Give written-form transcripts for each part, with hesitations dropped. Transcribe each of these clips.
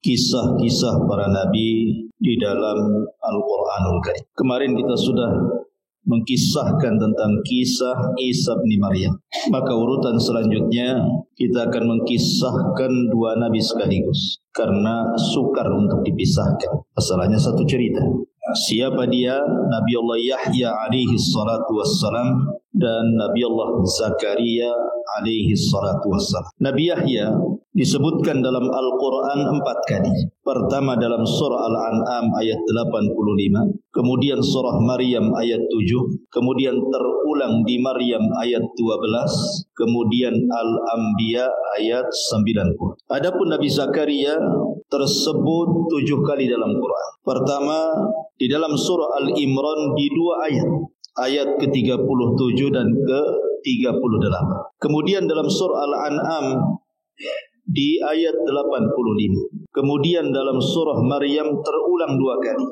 Kisah-kisah para nabi di dalam Al-Quranul Karim. Kemarin kita sudah mengkisahkan tentang kisah Isa bin Maryam. Maka urutan selanjutnya kita akan mengkisahkan dua nabi sekaligus, karena sukar untuk dipisahkan. Masalahnya satu cerita. Siapa dia? Nabi Allah Yahya alaihi salatu wassalam dan Nabi Allah Zakaria alaihi salatu wassalam. Nabi Yahya disebutkan dalam Al-Quran 4 kali. Pertama dalam surah Al-An'am ayat 85, kemudian surah Maryam ayat 7, kemudian terulang di Maryam ayat 12, kemudian Al-Anbiya ayat 90. Adapun Nabi Zakaria tersebut 7 kali dalam Quran. Pertama di dalam surah Al-Imran di 2 ayat, ayat ke-37 dan ke-38. Kemudian dalam surah Al-An'am di ayat 85. Kemudian dalam surah Maryam terulang 2 kali,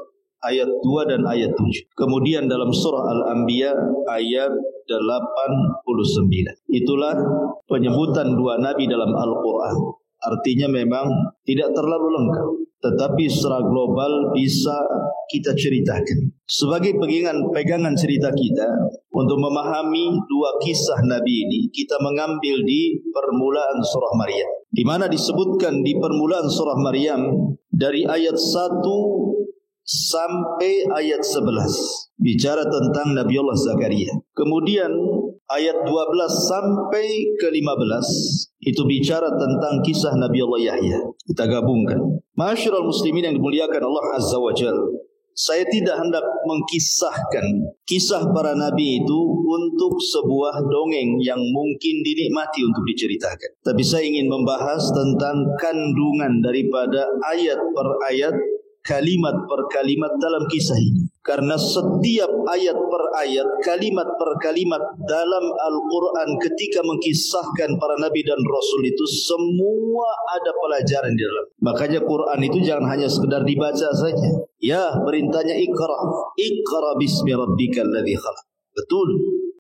ayat 2 dan ayat 7. Kemudian dalam surah Al-Anbiya ayat 89. Itulah penyebutan dua nabi dalam Al-Quran. Artinya memang tidak terlalu lengkap, tetapi secara global bisa kita ceritakan. Sebagai pegangan cerita kita untuk memahami dua kisah Nabi ini, kita mengambil di permulaan surah Maryam, di mana disebutkan di permulaan surah Maryam dari ayat 1 sampai ayat 11 bicara tentang Nabi Allah Zakaria. Kemudian ayat 12 sampai ke 15 itu bicara tentang kisah Nabi Allah Yahya. Kita gabungkan. Ma'asyiral muslimin yang dimuliakan Allah Azza wa Jalla, saya tidak hendak mengkisahkan kisah para nabi itu untuk sebuah dongeng yang mungkin dinikmati untuk diceritakan. Tapi saya ingin membahas tentang kandungan daripada ayat per ayat, kalimat per kalimat dalam kisah ini. Karena setiap ayat per ayat, kalimat per kalimat dalam Al-Quran ketika mengkisahkan para nabi dan rasul itu semua ada pelajaran di dalam. Makanya Quran itu jangan hanya sekedar dibaca saja. Ya, perintahnya Iqra bismi rabbikal ladzi khalaq. Betul.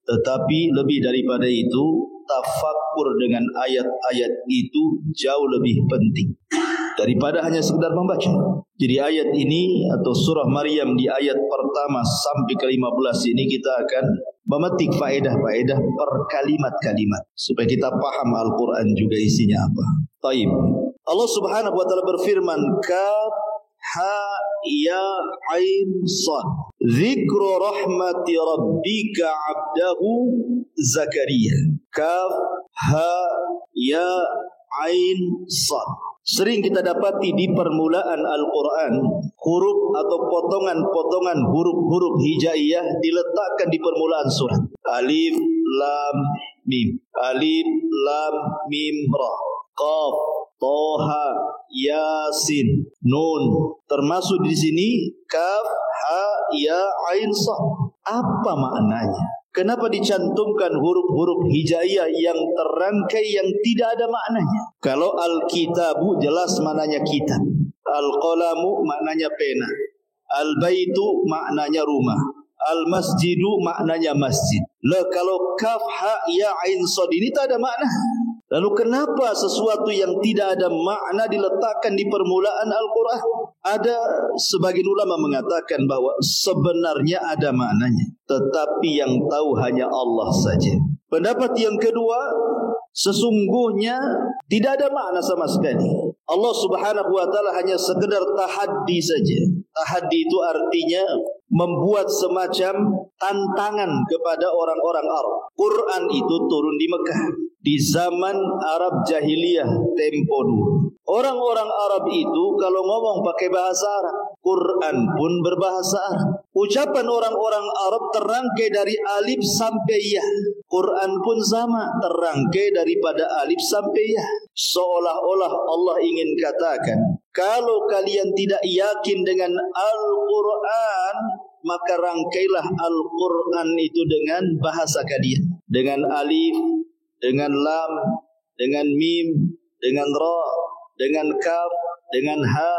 Tetapi lebih daripada itu, tafakkur dengan ayat-ayat itu jauh lebih penting daripada hanya sekedar membaca. Jadi ayat ini atau surah Maryam di ayat pertama sampai ke-15 ini kita akan memetik faedah-faedah per kalimat-kalimat supaya kita paham Al-Quran juga isinya apa. Taib. Allah Subhanahu wa taala berfirman, Kaf ha ya ain sad. Dzikru rahmati rabbika 'abdahu Zakaria. Kaf ha ya ain sad. Sering kita dapati di permulaan Al-Quran huruf atau potongan-potongan huruf-huruf hijaiyah diletakkan di permulaan surat. Alif lam mim, alif lam mim ra, qaf, toha, yasin, nun. Termasuk di sini kaf ha ya ain sad. Apa maknanya? Kenapa dicantumkan huruf-huruf hijaiyah yang terangkai yang tidak ada maknanya? Kalau al-kitabu jelas maknanya kitab, al-qalamu maknanya pena, al-baitu maknanya rumah, al-masjidu maknanya masjid. Lah kalau kaf ha ya ain sad ini tak ada makna. Lalu kenapa sesuatu yang tidak ada makna diletakkan di permulaan Al-Quran? Ada sebagian ulama mengatakan bahwa sebenarnya ada maknanya, tetapi yang tahu hanya Allah saja. Pendapat yang kedua, sesungguhnya tidak ada makna sama sekali. Allah Subhanahu wa taala hanya sekedar tahaddi saja. Tahaddi itu artinya membuat semacam tantangan kepada orang-orang Arab. Quran itu turun di Mekah di zaman Arab jahiliyah tempo dulu. Orang-orang Arab itu kalau ngomong pakai bahasa Arab, Quran pun berbahasa Arab. Ucapan orang-orang Arab terangkai dari alif sampai ya. Quran pun sama, terangkai daripada alif sampai ya. Seolah-olah Allah ingin katakan, kalau kalian tidak yakin dengan Al-Quran, maka rangkailah Al-Quran itu dengan bahasa kalian, dengan alif, dengan lam, dengan mim, dengan ra, dengan kaf, dengan ha,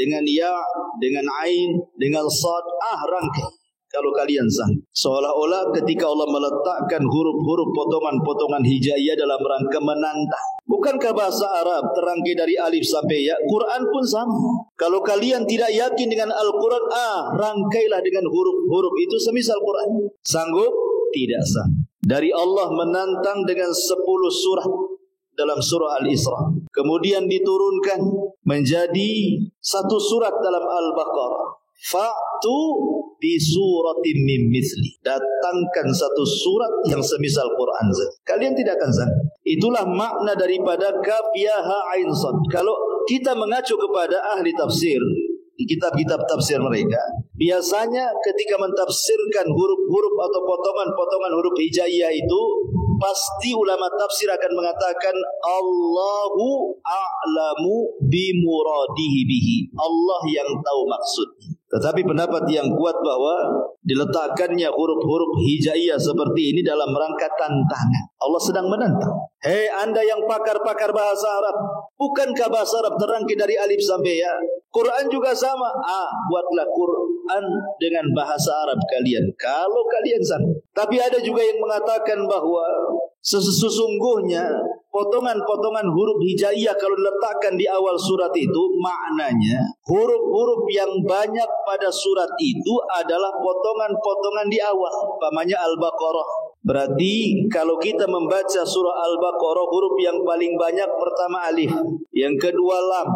dengan ya, dengan ain, dengan sad, rangkai. Kalau kalian sanggup. Seolah-olah ketika Allah meletakkan huruf-huruf potongan-potongan hijaiyah dalam rangka menantang. Bukankah bahasa Arab terangkai dari alif sampai ya? Quran pun sama. Kalau kalian tidak yakin dengan Al-Quran, rangkailah dengan huruf-huruf itu semisal Quran. Sanggup? Tidak sanggup. Dari Allah menantang dengan 10 surah dalam surah Al-Isra. Kemudian diturunkan menjadi 1 surat dalam Al-Baqarah. Fa'tu bi suratin min mithli. Datangkan 1 surat yang semisal Quran saja. Kalian tidak akan sanggup. Itulah makna daripada kaf ya ha ain sad. Kalau kita mengacu kepada ahli tafsir di kitab-kitab tafsir mereka, biasanya ketika mentafsirkan huruf-huruf atau potongan-potongan huruf hijaiyah itu, pasti ulama tafsir akan mengatakan Allahu a'lamu bimuradihi bihi. Allah yang tahu maksudnya. Tetapi pendapat yang kuat bahwa diletakkannya huruf-huruf hijaiyah seperti ini dalam rangka tantangan. Allah sedang menantang. Hei Anda yang pakar-pakar bahasa Arab, bukankah bahasa Arab terangkai dari alif sampai ya? Quran juga sama. Buatlah Quran dengan bahasa Arab kalian, kalau kalian sanggup. Tapi ada juga yang mengatakan bahwa sesungguhnya potongan-potongan huruf hijaiyah kalau diletakkan di awal surat itu, maknanya huruf-huruf yang banyak pada surat itu adalah potongan-potongan di awal. Umpamanya Al-Baqarah. Berarti kalau kita membaca surah Al-Baqarah, huruf yang paling banyak pertama alif, yang kedua lam,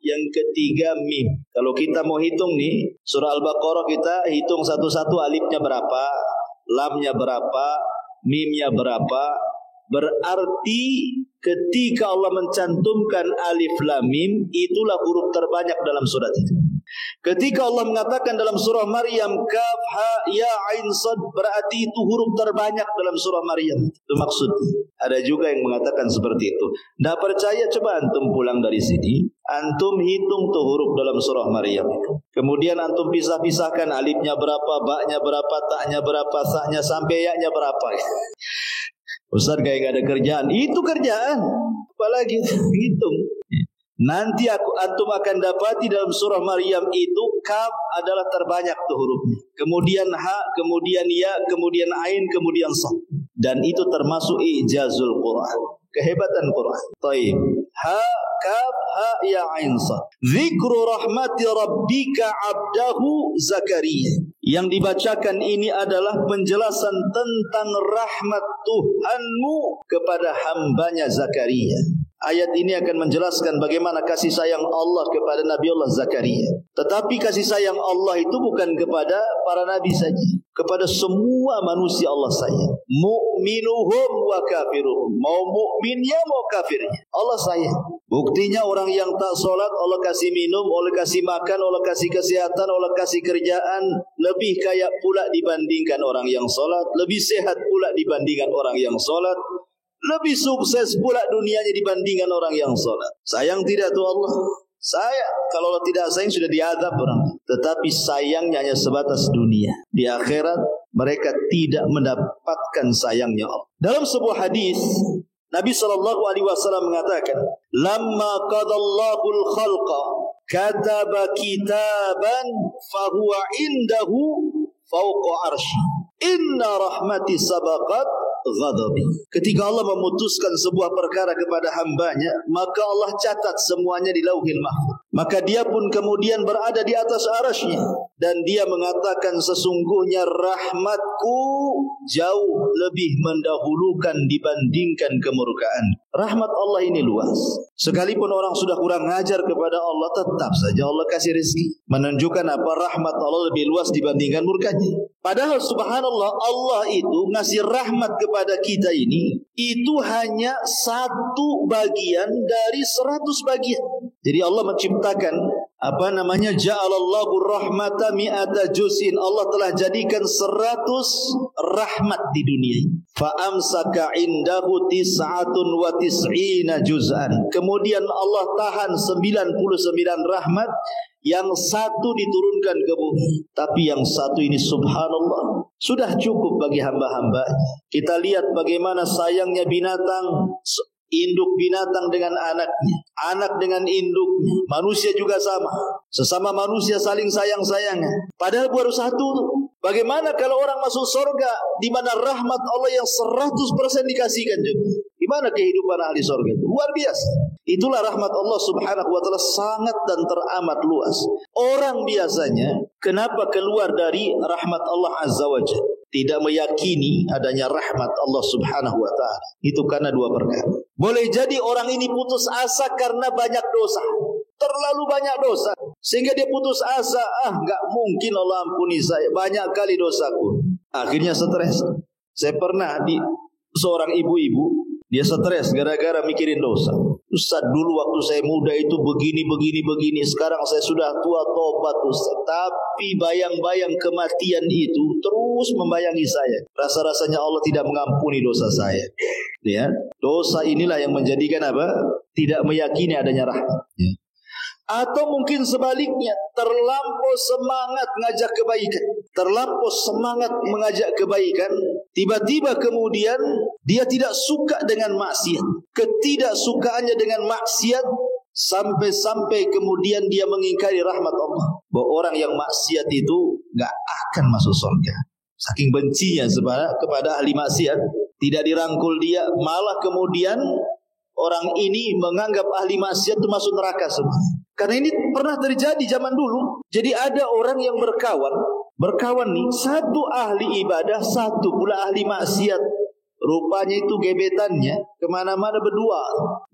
yang ketiga mim. Kalau kita mau hitung nih, surah Al-Baqarah kita hitung satu-satu, alifnya berapa, lamnya berapa, mimnya berapa. Berarti ketika Allah mencantumkan alif lam mim, itulah huruf terbanyak dalam surat itu. Ketika Allah mengatakan dalam surah Maryam kaf ha ya ain sad, berarti itu huruf terbanyak dalam surah Maryam. Itu maksudnya. Ada juga yang mengatakan seperti itu. Tidak percaya, coba antum pulang dari sini, antum hitung tuh huruf dalam surah Maryam itu. Kemudian antum pisah-pisahkan alifnya berapa, ba-nya berapa, ta-nya berapa, sa-nya sampai ya-nya berapa. Ustaz kayak gak ada kerjaan. Itu kerjaan. Apalagi hitung. Nanti antum akan dapati dalam surah Maryam itu kaf adalah terbanyak tuh hurufnya. Kemudian ha, kemudian ya, kemudian ain, kemudian sad. Dan itu termasuk ijazul Quran. Kehebatan Quran. Taib. Ha, kaf, ha, ya, ain, sad. Zikru rahmati rabbika abdahu Zakaria. Yang dibacakan ini adalah penjelasan tentang rahmat Tuhanmu kepada hambanya Zakaria. Ayat ini akan menjelaskan bagaimana kasih sayang Allah kepada Nabi Allah Zakaria. Tetapi kasih sayang Allah itu bukan kepada para nabi saja, kepada semua manusia Allah sayang. Mu'minuhum wa kafiruhum. Mau mukminnya mau kafirnya, Allah sayang. Buktinya orang yang tak solat Allah kasih minum, Allah kasih makan, Allah kasih kesehatan, Allah kasih kerjaan, lebih kaya pula dibandingkan orang yang solat, lebih sehat pula dibandingkan orang yang solat, lebih sukses pula dunianya dibandingkan orang yang sholat. Sayang tidak tuh Allah? Sayang. Kalau Allah tidak sayang sudah diazab orang. Tetapi sayangnya hanya sebatas dunia. Di akhirat mereka tidak mendapatkan sayangnya Allah. Dalam sebuah hadis Nabi SAW mengatakan, "Lamma qadallahu al-khalqa kataba kitaban fahuwa indahu fawqa arsy. Inna rahmati sabaqat ghadabi." Ketika Allah memutuskan sebuah perkara kepada hambanya, maka Allah catat semuanya di Lauhil Mahfuz. Maka dia pun kemudian berada di atas arasy-Nya, dan dia mengatakan, sesungguhnya rahmatku jauh lebih mendahulukan dibandingkan kemurkaan. Rahmat Allah ini luas. Sekalipun orang sudah kurang ajar kepada Allah, tetap saja Allah kasih rezeki. Menunjukkan apa? Rahmat Allah lebih luas dibandingkan murkanya. Padahal subhanallah, Allah itu ngasih rahmat kepada kita ini, itu hanya 1 bagian dari 100 bagian. Jadi Allah menciptakan ja'alallahu rahmata mi'ata juz'in. Allah telah jadikan 100 rahmat di dunia ini. Fa amsaka indahu 99 juz'an. Kemudian Allah tahan 99 rahmat, yang 1 diturunkan ke bumi. Tapi yang 1 ini subhanallah sudah cukup bagi hamba-hamba. Kita lihat bagaimana sayangnya binatang. induk binatang dengan anaknya, anak dengan induknya, manusia juga sama. Sesama manusia saling sayang-sayangnya. Padahal baru satu. Bagaimana kalau orang masuk surga di mana rahmat Allah yang 100% dikasihkan juga? Gimana kehidupan ahli surga itu? Luar biasa. Itulah rahmat Allah Subhanahu wa taala, sangat dan teramat luas. Orang biasanya kenapa keluar dari rahmat Allah Azza wa Jalla? Tidak meyakini adanya rahmat Allah Subhanahu wa taala. Itu karena dua perkara. Boleh jadi orang ini putus asa karena banyak dosa. Terlalu banyak dosa sehingga dia putus asa. Enggak mungkin Allah ampuni saya, banyak kali dosaku. Akhirnya stres. Saya pernah di seorang ibu-ibu, dia stres gara-gara mikirin dosa. Ustaz, dulu waktu saya muda itu begini. Sekarang saya sudah tua, tobat Ustaz. Tapi bayang-bayang kematian itu terus membayangi saya. Rasa-rasanya Allah tidak mengampuni dosa saya. Ya, dosa inilah yang menjadikan apa? Tidak meyakini adanya rahmat. Ya. Atau mungkin sebaliknya, terlampau semangat mengajak kebaikan, terlampau semangat mengajak kebaikan, tiba-tiba kemudian dia tidak suka dengan maksiat. Ketidaksukaannya dengan maksiat sampai kemudian dia mengingkari rahmat Allah. Bahwa orang yang maksiat itu gak akan masuk surga. Saking bencinya kepada ahli maksiat, tidak dirangkul dia, malah kemudian orang ini menganggap ahli maksiat itu masuk neraka semua. Karena ini pernah terjadi zaman dulu. Jadi ada orang yang berkawan nih, satu ahli ibadah, satu pula ahli maksiat. Rupanya itu gebetannya kemana-mana berdua,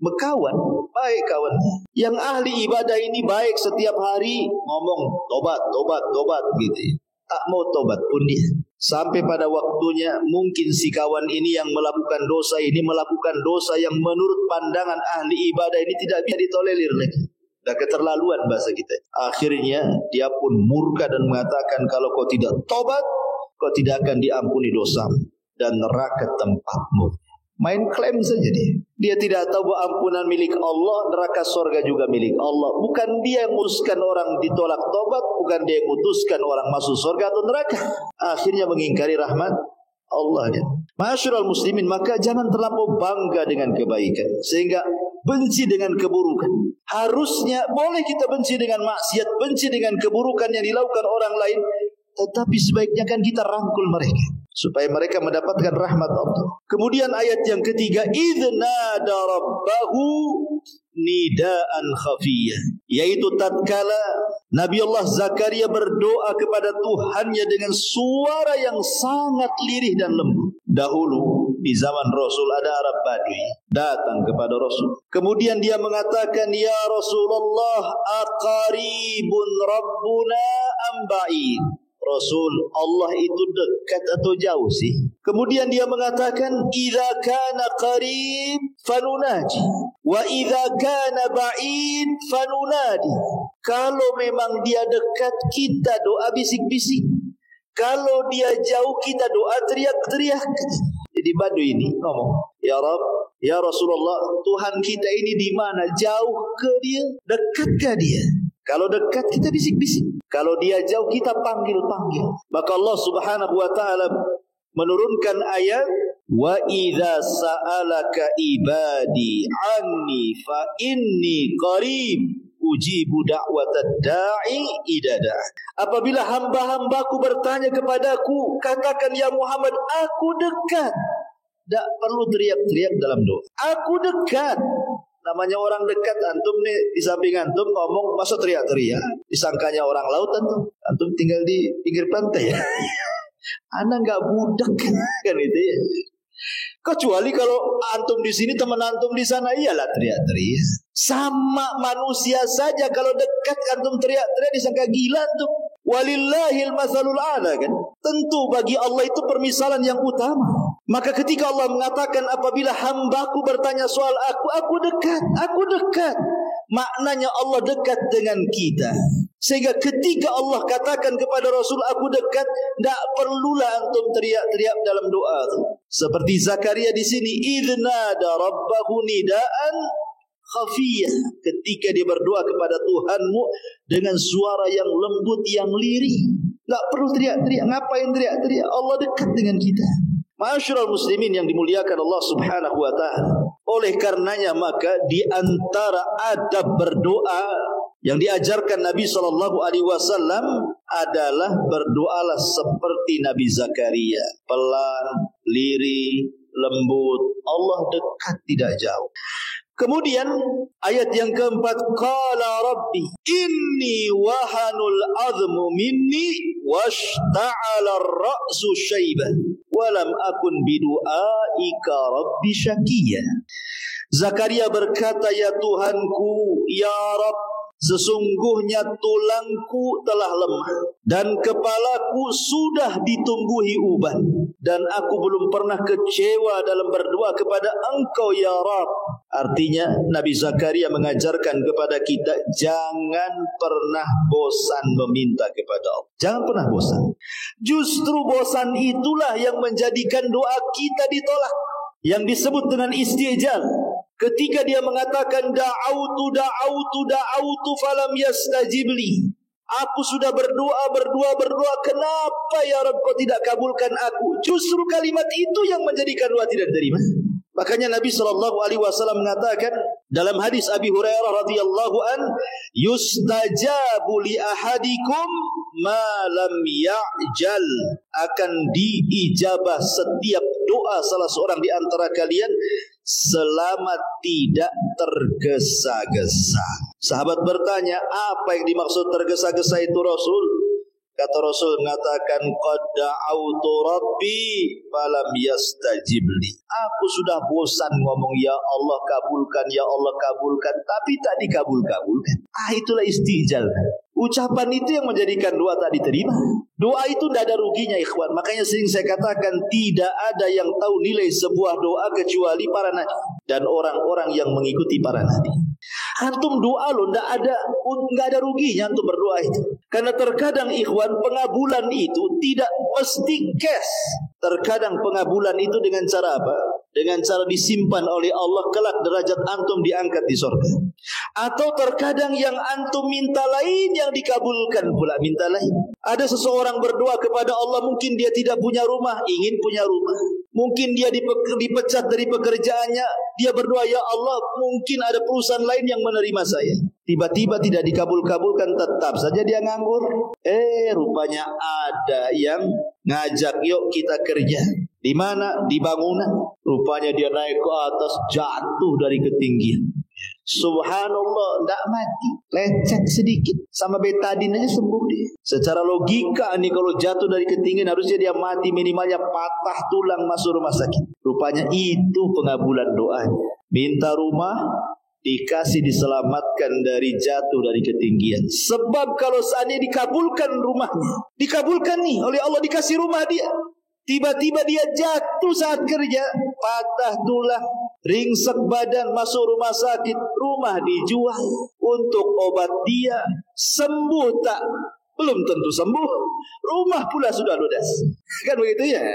berkawan, baik kawan. Yang ahli ibadah ini baik, setiap hari ngomong tobat gitu. Tak mau tobat pun dia. Sampai pada waktunya mungkin si kawan ini yang melakukan dosa yang menurut pandangan ahli ibadah ini tidak bisa ditolerir lagi. Dah keterlaluan bahasa kita. Akhirnya dia pun murka dan mengatakan, kalau kau tidak tobat, kau tidak akan diampuni dosamu dan neraka tempatmu. Main klaim saja dia. Dia tidak tahu bahwa ampunan milik Allah, neraka surga juga milik Allah. Bukan dia yang memutuskan orang ditolak tobat, bukan dia yang memutuskan orang masuk surga atau neraka. Akhirnya mengingkari rahmat Allah. Ma'asyiral muslimin, maka jangan terlampau bangga dengan kebaikan sehingga benci dengan keburukan. Harusnya boleh kita benci dengan maksiat, benci dengan keburukan yang dilakukan orang lain, tetapi sebaiknya kan kita rangkul mereka supaya mereka mendapatkan rahmat Allah. Kemudian ayat yang ketiga, idznada rabbahu nidaan khafiyah, yaitu tatkala Nabi Allah Zakaria berdoa kepada Tuhannya dengan suara yang sangat lirih dan lembut. Dahulu di zaman Rasul ada Arab Badui datang kepada Rasul. Kemudian dia mengatakan, ya Rasulullah, aqaribun rabbuna am ba'id? Rasul, Allah itu dekat atau jauh sih? Kemudian dia mengatakan, idza kana qarib fanunaji wa idza kana ba'id fanunadi. Kalau memang dia dekat, kita doa bisik-bisik. Kalau dia jauh, kita doa teriak-teriak. Jadi Badui ini ngomong, ya Rabb, ya Rasulullah, Tuhan kita ini di mana? Jauh ke dia? Dekat ke dia? Kalau dekat kita bisik-bisik, kalau dia jauh kita panggil-panggil. Maka Allah Subhanahu wa taala menurunkan ayat, wa idza sa'alaka ibadi anni fa inni qarib ujibu da'watad da'i idza da'a. Apabila hamba-hambaku bertanya kepadaku, katakan ya Muhammad, aku dekat. Tak perlu teriak-teriak dalam doa. Aku dekat. Namanya orang dekat, antum nih di samping antum ngomong masa teriak-teriak, disangkanya orang laut antum tinggal di pinggir pantai ya. Anak nggak budak kan itu ya. Kecuali kalau antum di sini, teman antum di sana, iyalah teriak-teriak. Sama manusia saja, kalau dekat antum teriak-teriak disangka gila antum. Walillahil masalul a'la kan. Tentu bagi Allah itu permisalan yang utama. Maka ketika Allah mengatakan apabila hambaku bertanya soal aku dekat. Maknanya Allah dekat dengan kita. Sehingga ketika Allah katakan kepada Rasul, aku dekat, tidak perlulah antum teriak-teriak dalam doa itu. Seperti Zakaria di sini, idznada rabbahu nidaan khafiyah, ketika dia berdoa kepada Tuhanmu dengan suara yang lembut, yang lirih. Tak perlu teriak-teriak. Ngapain teriak-teriak? Allah dekat dengan kita. Ma'asyiral muslimin yang dimuliakan Allah Subhanahu wa taala. Oleh karenanya maka di antara adab berdoa yang diajarkan Nabi sallallahu alaihi wasallam adalah berdoalah seperti Nabi Zakaria, pelan, lirih, lembut. Allah dekat, tidak jauh. Kemudian ayat yang keempat, qala rabbi inni wahanul azmu minni washta'ala ar-ra'su syaiban wa lam akun bidu'aika rabbi syaqiyya. Zakaria berkata, ya Tuhanku, ya Rabb, sesungguhnya tulangku telah lemah dan kepalaku sudah ditumbuhi uban, dan aku belum pernah kecewa dalam berdoa kepada Engkau ya Rabb. Artinya Nabi Zakaria mengajarkan kepada kita jangan pernah bosan meminta kepada Allah. Jangan pernah bosan. Justru bosan itulah yang menjadikan doa kita ditolak, yang disebut dengan istijal. Ketika dia mengatakan da'autu falam yastajibli. Aku sudah berdoa, kenapa ya Rabb kau tidak kabulkan aku? Justru kalimat itu yang menjadikan doa tidak diterima. Makanya Nabi SAW mengatakan dalam hadis Abi Hurairah radhiyallahu an, yustajabu li ahadikum ma lam ya'jal, akan diijabah setiap doa salah seorang di antara kalian selama tidak tergesa-gesa. Sahabat bertanya, apa yang dimaksud tergesa-gesa itu Rasul? Kata Rasul mengatakan, qad da'autu rabbi falam yastajibli. Aku sudah bosan ngomong ya Allah kabulkan, ya Allah kabulkan, tapi tak dikabul-kabulkan. Itulah istijal. Ucapan itu yang menjadikan doa tak diterima. Doa itu tidak ada ruginya ikhwan. Makanya sering saya katakan, tidak ada yang tahu nilai sebuah doa kecuali para nabi dan orang-orang yang mengikuti para nabi. Antum doa loh, nggak ada ruginya antum berdoa itu. Karena terkadang ikhwan, pengabulan itu tidak mesti cash. Terkadang pengabulan itu dengan cara apa? Dengan cara disimpan oleh Allah, kelak derajat antum diangkat di surga. Atau terkadang yang antum minta lain, yang dikabulkan pula minta lain. Ada seseorang berdoa kepada Allah, mungkin dia tidak punya rumah, ingin punya rumah. Mungkin dia dipecat dari pekerjaannya, dia berdoa, ya Allah mungkin ada perusahaan lain yang menerima saya. Tiba-tiba tidak dikabul-kabulkan, tetap saja dia nganggur. Rupanya ada yang ngajak, yuk kita kerja. Di mana? Di bangunan. Rupanya dia naik ke atas, jatuh dari ketinggian. Subhanallah, tidak mati, lecet sedikit, sama betadin aja sembuh dia. Secara logika nih, kalau jatuh dari ketinggian harusnya dia mati, minimalnya patah tulang, masuk rumah sakit. Rupanya itu pengabulan doanya. Minta rumah, dikasih diselamatkan dari jatuh dari ketinggian. Sebab kalau seandainya dikabulkan rumahnya, dikabulkan nih oleh Allah, dikasih rumah dia, tiba-tiba dia jatuh saat kerja, patah tulang, ringsek badan, masuk rumah sakit, rumah dijual untuk obat dia. Sembuh tak? Belum tentu sembuh, rumah pula sudah ludes. Kan begitu ya?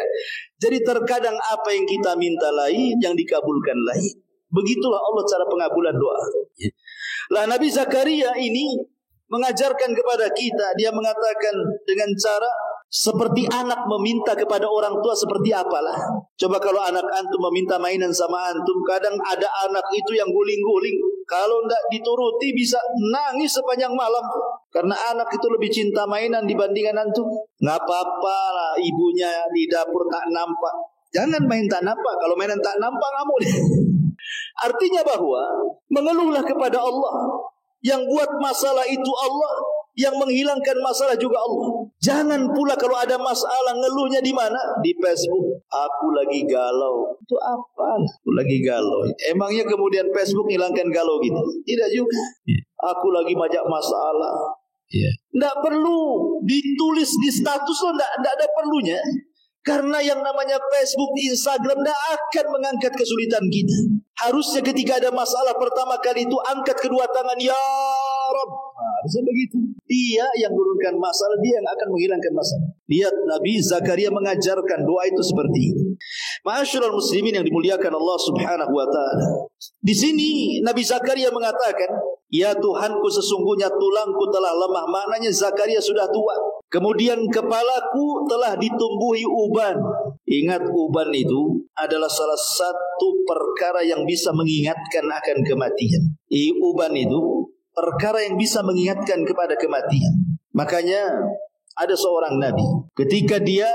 Jadi terkadang apa yang kita minta lain, yang dikabulkan lain. Begitulah Allah cara pengabulan doa. Lah Nabi Zakaria ini mengajarkan kepada kita, dia mengatakan dengan cara seperti anak meminta kepada orang tua, seperti apalah. Coba kalau anak antum meminta mainan sama antum, kadang ada anak itu yang guling-guling, kalau tidak dituruti bisa nangis sepanjang malam. Karena anak itu lebih cinta mainan dibandingkan antum. Nggak apa-apa lah, ibunya di dapur tak nampak. Jangan main tak nampak, kalau mainan tak nampak ngamuk. Artinya bahwa mengeluhlah kepada Allah. Yang buat masalah itu Allah, yang menghilangkan masalah juga Allah. Jangan pula kalau ada masalah ngeluhnya di mana? Di Facebook. Aku lagi galau. Itu apa? Aku lagi galau. Emangnya kemudian Facebook hilangkan galau gitu? Tidak juga. Aku lagi banyak masalah. Tidak perlu ditulis di status lo, tidak ada perlunya. Karena yang namanya Facebook, Instagram tidak akan mengangkat kesulitan kita. Harusnya ketika ada masalah pertama kali itu angkat kedua tangan, ya Rabb. Harusnya begitu. Dia yang menurunkan masalah, dia yang akan menghilangkan masalah. Lihat Nabi Zakaria mengajarkan doa itu seperti itu. Ma'asyiral muslimin yang dimuliakan Allah Subhanahu wa taala. Di sini Nabi Zakaria mengatakan, Ya Tuhanku, sesungguhnya tulangku telah lemah. Maknanya Zakaria sudah tua. Kemudian kepalaku telah ditumbuhi uban. Ingat, uban itu adalah salah satu perkara yang bisa mengingatkan akan kematian. Uban itu perkara yang bisa mengingatkan kepada kematian. Makanya ada seorang nabi, ketika dia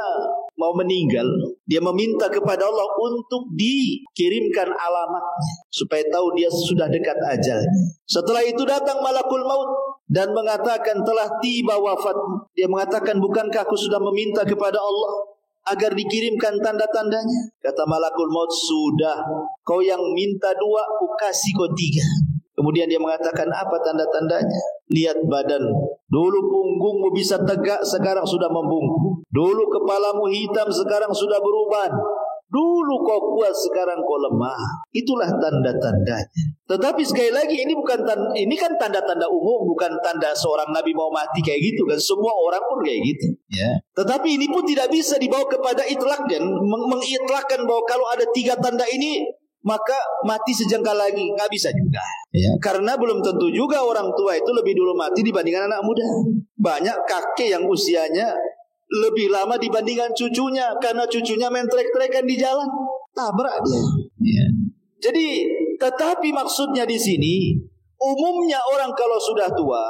mau meninggal, dia meminta kepada Allah untuk dikirimkan alamatnya supaya tahu dia sudah dekat ajal. Setelah itu datang malakul maut dan mengatakan telah tiba wafatmu. Dia mengatakan, bukankah aku sudah meminta kepada Allah agar dikirimkan tanda-tandanya? Kata malakul maut, sudah, kau yang minta 2, aku kasih kau 3. Kemudian dia mengatakan, apa tanda-tandanya? Lihat badan. Dulu punggungmu bisa tegak, sekarang sudah membungkuk. Dulu kepalamu hitam, sekarang sudah berubah. Dulu kau kuat, sekarang kau lemah. Itulah tanda-tandanya. Tetapi sekali lagi, ini kan tanda-tanda umum, bukan tanda seorang nabi mau mati kayak gitu kan. Semua orang pun kayak gitu. Ya. Tetapi ini pun tidak bisa dibawa kepada itlak dan mengitlakkan bahwa kalau ada 3 tanda ini maka mati sejengkal lagi. Nggak bisa juga. Ya. Karena belum tentu juga orang tua itu lebih dulu mati dibandingkan anak muda. Banyak kakek yang usianya lebih lama dibandingkan cucunya, karena cucunya main trek-trekan di jalan, tabrak dia. Ya. Jadi, tetapi maksudnya di sini, umumnya orang kalau sudah tua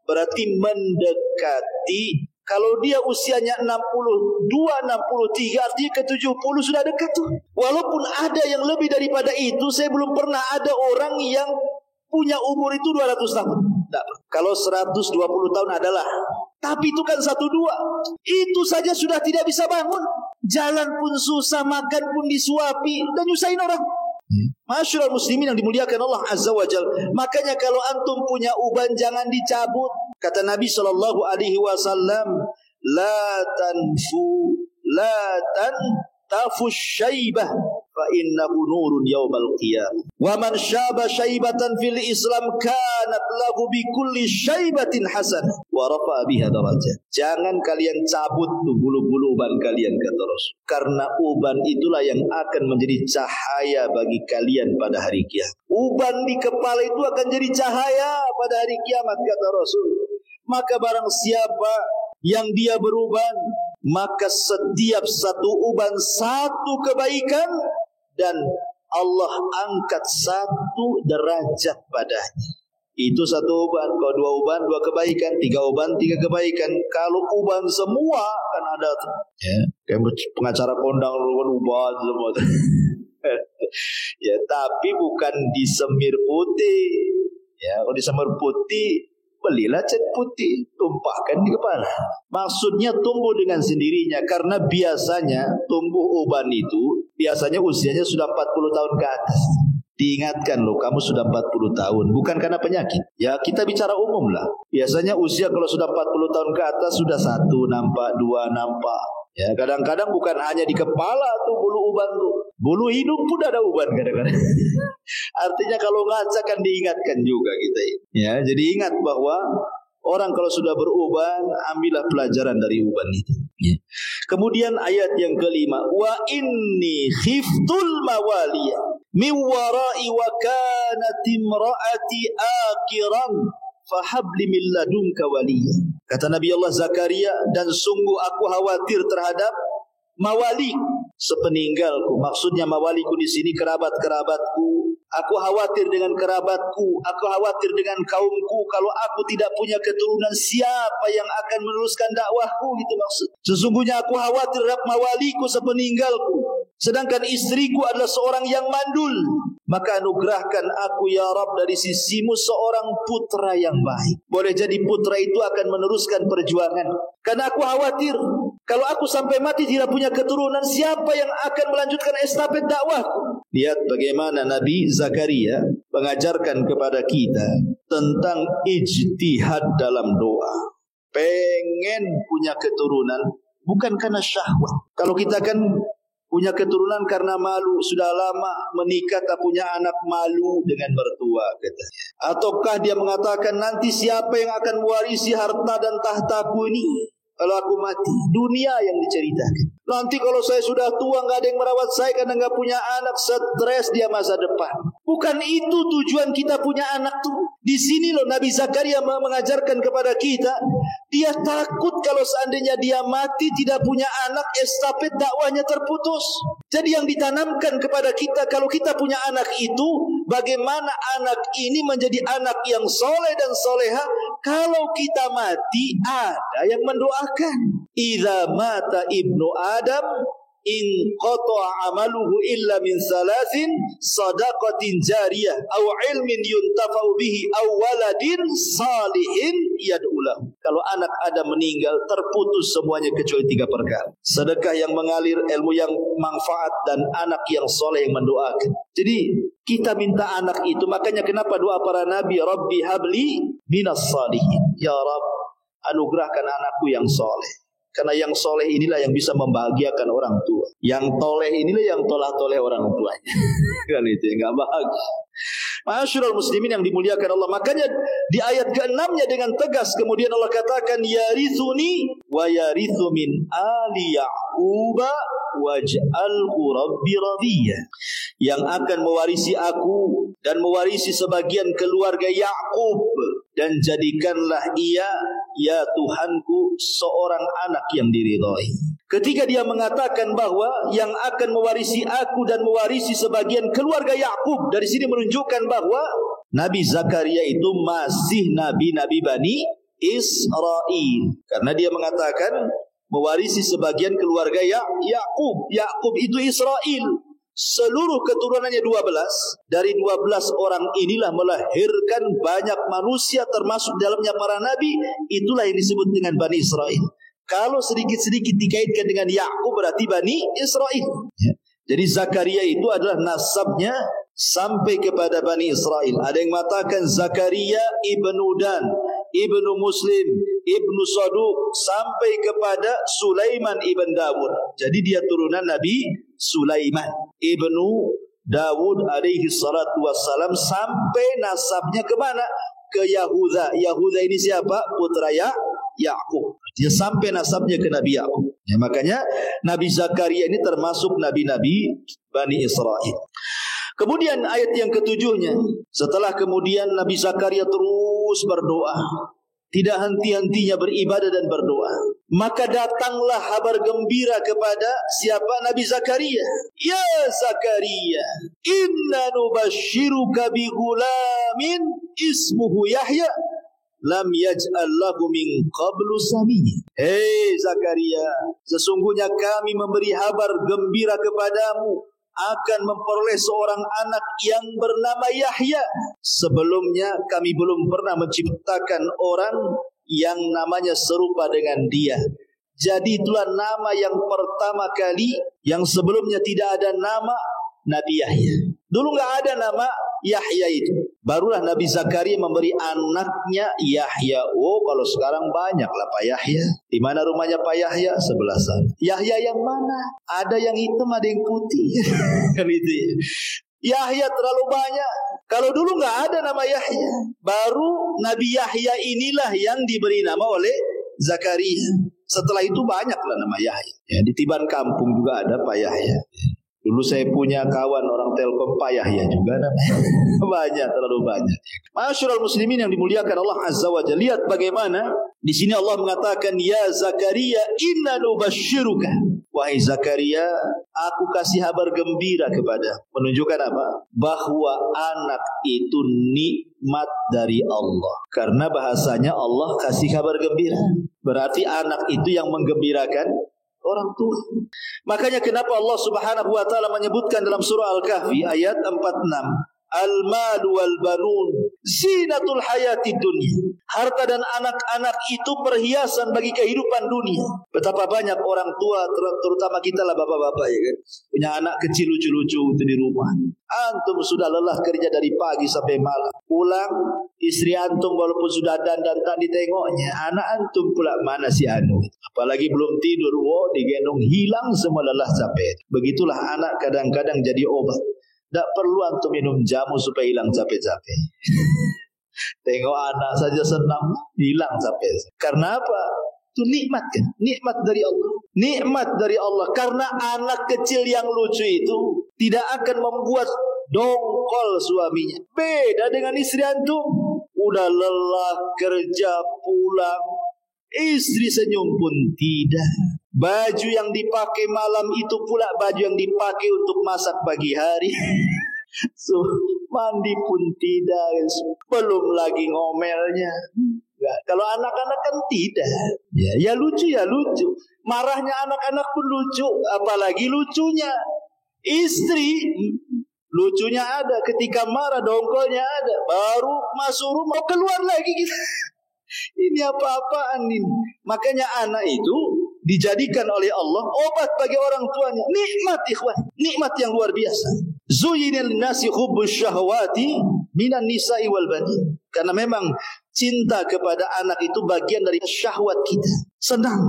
berarti mendekati. Kalau dia usianya 62, 63, artinya ke 70 sudah dekat tuh. Walaupun ada yang lebih daripada itu, saya belum pernah ada orang yang punya umur itu 200 tahun. Nah, kalau 120 tahun adalah. Tapi itu kan 1-2. Itu saja sudah tidak bisa bangun. Jalan pun susah, makan pun disuapi, dan nyusahin orang. Masyaallah muslimin yang dimuliakan Allah Azza wa Jalla. Makanya kalau antum punya uban jangan dicabut. Kata Nabi sallallahu alaihi wasallam, la tantafu syaibah fa innahu nurun yaumal qiyamah. Wa man syaba syaibatan fil Islam kanat lahu bi kulli syaibatin hasanah wa rafa biha darajat. Jangan kalian cabut tuh bulu-bulu uban kalian, kata Rasul. Karena uban itulah yang akan menjadi cahaya bagi kalian pada hari kiamat. Uban di kepala itu akan jadi cahaya pada hari kiamat, kata Rasul. Maka barang siapa yang dia beruban, maka setiap satu uban 1 kebaikan, dan Allah angkat 1 derajat padanya. Itu 1 uban. Kalau 2 uban 2 kebaikan, 3 uban 3 kebaikan. Kalau uban semua kan ada ya, kayak pengacara kondang uban semua. Ya, tapi bukan disemir putih. Ya, kalau disemir putih, belilah cat putih, tumpahkan di kepala. Maksudnya tumbuh dengan sendirinya, karena biasanya tumbuh uban itu biasanya usianya sudah 40 tahun ke atas. Diingatkan loh, kamu sudah 40 tahun, bukan karena penyakit. Ya, kita bicara umum lah. Biasanya usia kalau sudah 40 tahun ke atas sudah 1 nampak, 2 nampak. Ya, kadang-kadang bukan hanya di kepala tuh bulu uban tuh, bulu hidung pun ada uban kadang-kadang. Artinya kalau ngaca kan diingatkan juga kita. Ya, jadi ingat bahwa orang kalau sudah beruban, ambillah pelajaran dari uban itu. Ya. Kemudian ayat yang kelima, wa inni khiftul mawaliya min warai wa kanat imraati akiran fahabli min ladunka waliya. Kata Nabi Allah Zakaria, dan sungguh aku khawatir terhadap mawali sepeninggalku. Maksudnya mawaliku di sini kerabat-kerabatku. Aku khawatir dengan kerabatku, aku khawatir dengan kaumku. Kalau aku tidak punya keturunan, siapa yang akan meneruskan dakwahku, gitu maksud. Sesungguhnya aku khawatir terhadap mawaliku sepeninggalku. Sedangkan istriku adalah seorang yang mandul. Maka anugerahkan aku ya Rabb dari sisimu seorang putra yang baik. Boleh jadi putra itu akan meneruskan perjuangan. Karena aku khawatir kalau aku sampai mati tidak punya keturunan, siapa yang akan melanjutkan estafet dakwahku? Lihat bagaimana Nabi Zakaria mengajarkan kepada kita tentang ijtihad dalam doa. Pengen punya keturunan bukan karena syahwat. Kalau kita kan punya keturunan karena malu, sudah lama menikah tak punya anak, malu dengan mertua katanya. Ataukah dia mengatakan nanti siapa yang akan mewarisi harta dan tahtaku ini? Kalau aku mati, dunia yang diceritakan. Nanti kalau saya sudah tua, nggak ada yang merawat saya karena nggak punya anak, stres dia masa depan. Bukan itu tujuan kita punya anak tuh. Di sini loh Nabi Zakaria mengajarkan kepada kita, dia takut kalau seandainya dia mati tidak punya anak, estafet dakwahnya terputus. Jadi yang ditanamkan kepada kita, kalau kita punya anak itu, bagaimana anak ini menjadi anak yang soleh dan soleha. Kalau kita mati, ada yang mendoakan. Idza mata ibnu Adam in qata'a amaluhu illa min salasin sadaqatin jariyah aw ilmin yuntafa'u bihi aw waladin salihin yad'ulahu. Kalau anak Adam meninggal, terputus semuanya kecuali 3 perkara: sedekah yang mengalir, ilmu yang manfaat, dan anak yang soleh yang mendoakan. Jadi kita minta anak itu. Makanya kenapa doa para nabi, Rabbi habli minas salihin, ya Rabb, anugerahkan anakku yang soleh. Karena yang soleh inilah yang bisa membahagiakan orang tua. Yang toleh inilah yang tolah-toleh orang tuanya. Kan itu yang gak bahagia. Ma'asyiral muslimin yang dimuliakan Allah. Makanya di ayat ke-6-nya dengan tegas kemudian Allah katakan, yarithuni wa yarithu min ali Ya'quba waj'alhu rabbi radiyah. Yang akan mewarisi aku dan mewarisi sebagian keluarga Ya'qub, dan jadikanlah ia, ya Tuhanku, seorang anak yang diridhai. Ketika dia mengatakan bahwa yang akan mewarisi aku dan mewarisi sebagian keluarga Ya'qub, dari sini menunjukkan bahwa Nabi Zakaria itu masih nabi-nabi Bani Israel. Karena dia mengatakan mewarisi sebagian keluarga Ya'qub. Ya'qub itu Israel. Seluruh keturunannya 12. Dari 12 orang inilah melahirkan banyak manusia, termasuk dalamnya para nabi. Itulah yang disebut dengan Bani Israel. Kalau sedikit-sedikit dikaitkan dengan Ya'qub, berarti Bani Israel. Jadi Zakaria itu adalah nasabnya sampai kepada Bani Israel. Ada yang mengatakan Zakaria ibnu Dan, ibnu Muslim, ibnu Saduq, sampai kepada Sulaiman ibn Dawud. Jadi dia turunan Nabi Sulaiman ibnu Dawud alaihi salatu wassalam, sampai nasabnya kemana? Ke Yahuda. Yahuda ini siapa? Putra Ya'qub. Dia sampai nasabnya ke Nabi Ya'qub. Ya, makanya Nabi Zakaria ini termasuk nabi-nabi Bani Israel. Kemudian ayat yang ketujuhnya, setelah kemudian Nabi Zakaria terus berdoa, tidak henti-hentinya beribadah dan berdoa, maka datanglah kabar gembira kepada siapa? Nabi Zakaria. Ya Zakaria, inna nubashiruka bi gulamin ismuhu Yahya lam yaj'al lahu min qablu samiyya. Hei Zakaria, sesungguhnya kami memberi kabar gembira kepadamu akan memperoleh seorang anak yang bernama Yahya. Sebelumnya kami belum pernah menciptakan orang yang namanya serupa dengan dia. Jadi itulah nama yang pertama kali, yang sebelumnya tidak ada nama, Nabi Yahya. Dulu nggak ada nama Yahya itu. Barulah Nabi Zakaria memberi anaknya Yahya. Oh, kalau sekarang banyaklah Pak Yahya. Di mana rumahnya Pak Yahya? Sebelah sana. Yahya yang mana? Ada yang hitam, ada yang putih. Kan itu ya. Yahya terlalu banyak. Kalau dulu nggak ada nama Yahya, baru Nabi Yahya inilah yang diberi nama oleh Zakaria. Setelah itu banyaklah nama Yahya. Ya, di Tiban Kampung juga ada Pak Yahya. Dulu saya punya kawan orang Telkom, Pak Yahya juga namanya. Banyak, terlalu banyak. Ma'asyiral muslimin yang dimuliakan Allah Azza wa Jalla. Lihat bagaimana di sini Allah mengatakan, ya Zakaria inna nubashiruka. Wahai Zakaria, aku kasih kabar gembira kepada. Menunjukkan apa? Bahwa anak itu nikmat dari Allah. Karena bahasanya Allah kasih kabar gembira. Berarti anak itu yang menggembirakan orang tua. Makanya kenapa Allah Subhanahu wa taala menyebutkan dalam surah Al-Kahfi ayat 46, al-mal wal banun zinatul hayatid dunya. Harta dan anak-anak itu perhiasan bagi kehidupan dunia. Betapa banyak orang tua, terutama kita lah bapak-bapak ya kan, punya anak kecil lucu-lucu itu di rumah. Antum sudah lelah kerja dari pagi sampai malam. Pulang, istri antum walaupun sudah dandan tak ditengoknya. Anak antum pula mana si anu. Apalagi belum tidur, digendong, hilang semua lelah capek. Begitulah anak kadang-kadang jadi obat. Tak perlu antum minum jamu supaya hilang capek-capek. Tengok anak saja senang, hilang capek. Karena apa? Itu nikmat kan? Nikmat dari Allah. Nikmat dari Allah. Karena anak kecil yang lucu itu tidak akan membuat dongkol suaminya. Beda dengan istri antum. Udah lelah kerja pulang, istri senyum pun tidak. Baju yang dipakai malam itu pula baju yang dipakai untuk masak pagi hari. So, mandi pun tidak. Belum lagi ngomelnya. Enggak. Kalau anak-anak kan tidak. Ya lucu ya lucu. Marahnya anak-anak pun lucu. Apalagi lucunya istri. Lucunya ada. Ketika marah dongkolnya ada. Baru masuk rumah keluar lagi gitu. Ini apa-apaan ini. Makanya anak itu dijadikan oleh Allah obat bagi orang tuanya. Nikmat ikhwan. Nikmat yang luar biasa. Zuyyinal nasi hubbus syahwati minan nisa'i wal banin. Karena memang cinta kepada anak itu bagian dari syahwat kita. Senang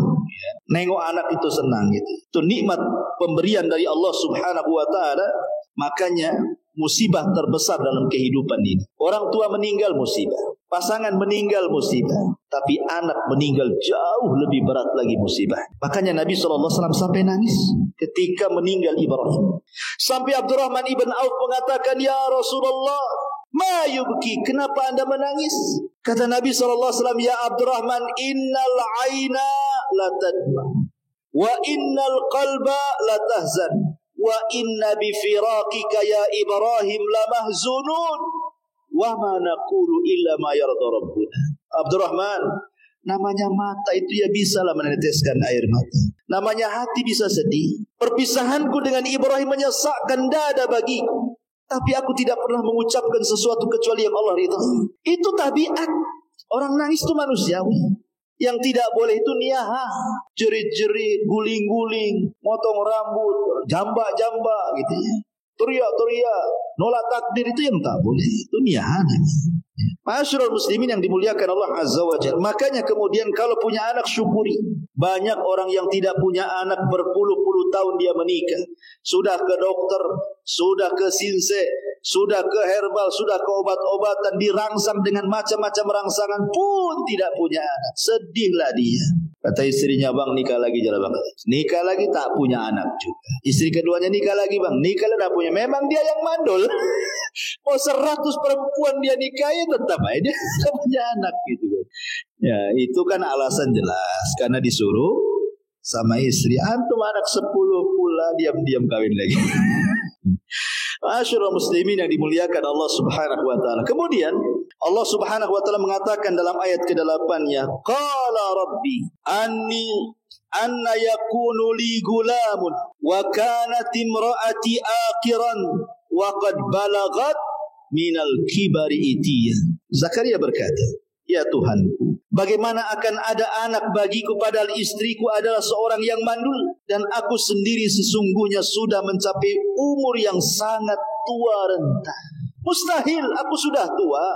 nengok anak itu, senang gitu. Itu nikmat pemberian dari Allah Subhanahu wa taala. Makanya musibah terbesar dalam kehidupan ini. Orang tua meninggal musibah. Pasangan meninggal musibah. Tapi anak meninggal jauh lebih berat lagi musibah. Makanya Nabi SAW sampai nangis ketika meninggal Ibrahim. Sampai Abdurrahman ibn Auf mengatakan, "Ya Rasulullah, ma yubki, kenapa anda menangis?" Kata Nabi SAW, "Ya Abdurrahman, innal aina la tadma, wa innal qalba la tahzan, wa inna bifiraqika ya Ibrahim la mahzunun, wa ma naqulu illa ma yarda rabbuna." Abdurrahman, namanya mata itu ya bisalah meneteskan air mata. Namanya hati bisa sedih. Perpisahanku dengan Ibrahim menyesakkan dada bagiku. Tapi aku tidak pernah mengucapkan sesuatu kecuali yang Allah ridha. Itu tabiat. Orang nangis itu manusiawi. Yang tidak boleh itu niyaha. Jerit-jerit, guling-guling, motong rambut, jambak-jambak gitu ya. Teriak-teriak, nolak takdir itu yang tak boleh. Itu niyaha. Ma'asyiral muslimin yang dimuliakan Allah Azza wa Jalla. Makanya kemudian kalau punya anak syukuri. Banyak orang yang tidak punya anak berpuluh-puluh tahun dia menikah. Sudah ke dokter, sudah ke sinse, sudah ke herbal, sudah ke obat-obatan, dirangsang dengan macam-macam rangsangan pun tidak punya anak. Sedihlah dia. Kata istrinya, "Bang, nikah lagi jalan bang." Nikah lagi tak punya anak juga. Istri keduanya nikah lagi, "Bang, nikah lagi tak punya." Memang dia yang mandul. Mau 100 perempuan dia nikahin tetap aja dia tak punya anak gitu. Ya, itu kan alasan jelas. Karena disuruh sama istri. Antum anak 10 pula diam-diam kawin lagi. Ma'asyiral muslimin yang dimuliakan Allah Subhanahu wa taala. Kemudian Allah Subhanahu wa taala mengatakan dalam ayat ke-8-nya, "Qala rabbi anna yakunu li gulamun wa kanat imraati aqiran wa qad balagat minal kibari itiya." Zakaria berkata, "Ya Tuhanku, bagaimana akan ada anak bagiku padahal istriku adalah seorang yang mandul dan aku sendiri sesungguhnya sudah mencapai umur yang sangat tua renta." Mustahil, aku sudah tua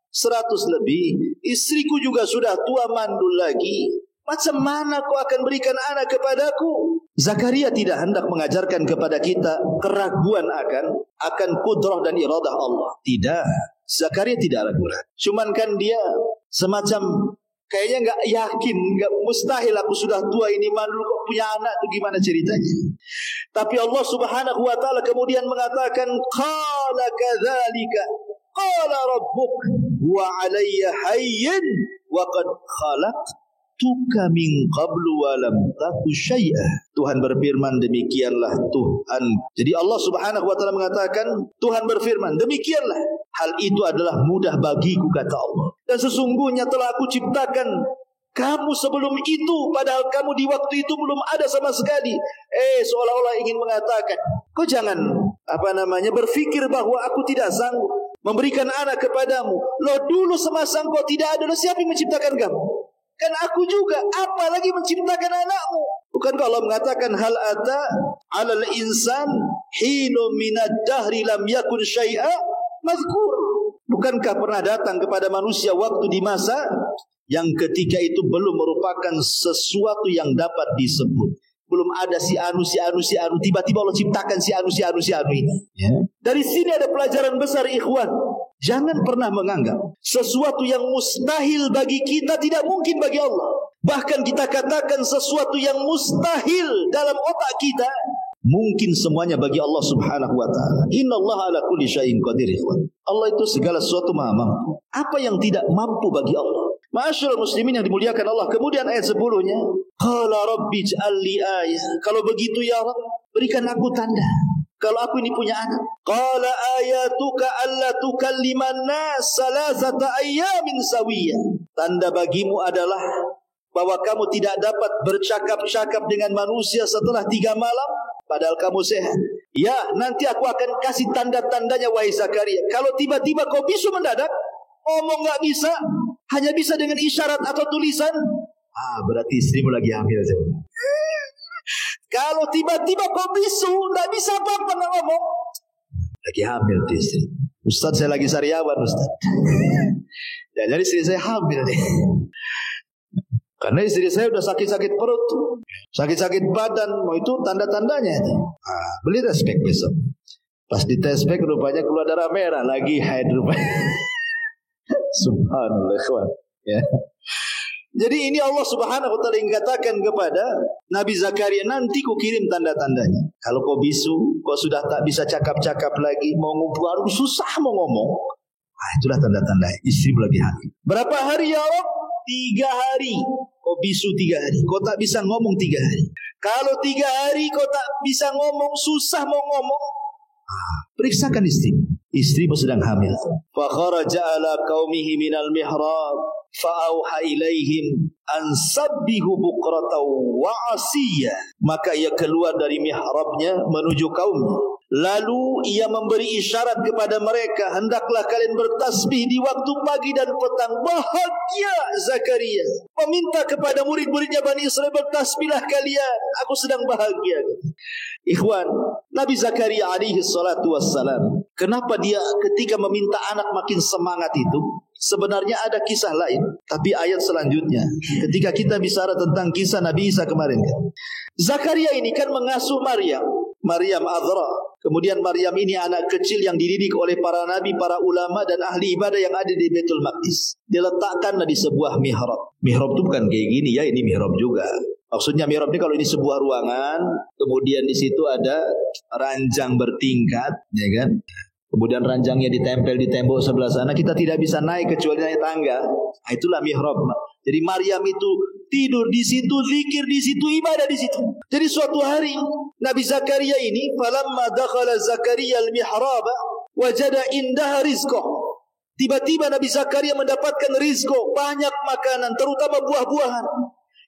100 lebih, istriku juga sudah tua mandul lagi. Macam mana kau akan berikan anak kepadaku? Zakaria tidak hendak mengajarkan kepada kita keraguan akan kudrah dan iradah Allah. Tidak. Zakaria tidak ragu. Cuman kan dia semacam kayaknya enggak yakin, enggak, mustahil aku sudah tua ini mandul kok punya anak itu gimana ceritanya. Tapi Allah Subhanahu wa taala kemudian mengatakan, "Qala kadzalika qala rabbuk wa 'alayya hayyin wa qad khalaqtuka min qablu wa lam taku syai'a." Tuhan berfirman, demikianlah Tuhan. Jadi Allah Subhanahu wa taala mengatakan, Tuhan berfirman, demikianlah hal itu adalah mudah bagiku, kata Allah. Dan sesungguhnya telah aku ciptakan kamu sebelum itu, padahal kamu di waktu itu belum ada sama sekali. Seolah-olah ingin mengatakan, kau jangan berpikir bahwa aku tidak sanggup memberikan anak kepadamu. Loh, dulu semasa engkau tidak ada, siapa yang menciptakan kamu? Kan aku juga, apalagi menciptakan anakmu. Bukankah Allah mengatakan, hal ata 'alal insan hinu minad dahri lam yakun syai'a mazkur. Bukankah pernah datang kepada manusia waktu di masa yang ketika itu belum merupakan sesuatu yang dapat disebut. Belum ada si anu, tiba-tiba Allah ciptakan si anu ini. Ya. Dari sini ada pelajaran besar, ikhwan. Jangan pernah menganggap sesuatu yang mustahil bagi kita tidak mungkin bagi Allah. bahkan kita katakan sesuatu yang mustahil dalam otak kita, mungkin semuanya bagi Allah Subhanahu wa taala. Innallaha ala kulli syai'in qadir. Allah itu segala sesuatu Maha mampu. Apa yang tidak mampu bagi Allah? Ma'asyiral muslimin yang dimuliakan Allah. Kemudian ayat 10-nya, qala rabbi ij'al li ayah. Kalau begitu ya Rabb, berikan aku tanda. Kalau aku ini punya anak. Qala ayatuka alla tukalliman nas salasata ayyamin sawiyya. Tanda bagimu adalah bahwa kamu tidak dapat bercakap-cakap dengan manusia setelah 3 malam, padahal kamu sehat. Ya, nanti aku akan kasih tanda-tandanya wahai Zakaria. Kalau tiba-tiba kau bisu mendadak, ngomong nggak bisa, hanya bisa dengan isyarat atau tulisan, berarti istrimu lagi hamil. Kalau tiba-tiba kau bisu, nggak bisa apa-apa nggak ngomong, lagi hamil tuh istri. Ustaz, saya lagi sariawan Ustaz. Ya, jadi istri saya hamil nih. Karena istri saya udah sakit-sakit perut, sakit-sakit badan, mau itu tanda-tandanya. Beli tespek besok. Pas di tespek rupanya keluar darah merah, lagi haid rupanya. Subhanallah, kawan. Ya. Jadi ini Allah Subhanahu wa taala yang katakan kepada Nabi Zakaria, nanti ku kirim tanda-tandanya. Kalau kau bisu, kau sudah tak bisa cakap-cakap lagi, mau ngumpul susah mau ngomong. Itulah tanda-tanda istri lagi hamil. Berapa hari ya Allah? 3 hari. Kau bisu 3 hari, kau tak bisa ngomong 3 hari. Kalau 3 hari kau tak bisa ngomong, susah mau ngomong, periksakan istri. Istrimu sedang hamil. Fa kharaja ala qaumihi minal mihrab fa auha ilaihim an sabbihu bukratan wa asiyya. Maka ia keluar dari mihrabnya menuju kaumnya. Lalu ia memberi isyarat kepada mereka, hendaklah kalian bertasbih di waktu pagi dan petang. Bahagia Zakaria meminta kepada murid-muridnya Bani Israel, bertasbihlah kalian, aku sedang bahagia. Ikhwan, Nabi Zakaria alaihi salatu wassalam, kenapa dia ketika meminta anak makin semangat itu? Sebenarnya ada kisah lain, tapi ayat selanjutnya ketika kita bicara tentang kisah Nabi Isa kemarin kan, Zakaria ini kan mengasuh Maryam Azra. Kemudian Maryam ini anak kecil yang dididik oleh para nabi, para ulama dan ahli ibadah yang ada di Baitul Maqdis. Diletakkanlah di sebuah mihrab. Mihrab itu bukan kayak gini ya, ini mihrab juga. Maksudnya mihrab ini kalau ini sebuah ruangan, kemudian di situ ada ranjang bertingkat, ya kan? Kemudian ranjangnya ditempel di tembok sebelah sana, kita tidak bisa naik kecuali naik tangga. Itulah mihrab. Jadi Maryam itu tidur di situ, zikir di situ, ibadah di situ. Jadi suatu hari Nabi Zakaria ini, falamma dakhala Zakaria al-mihrab wajada indaha rizqah. Tiba-tiba Nabi Zakaria mendapatkan rizqah, banyak makanan, terutama buah-buahan.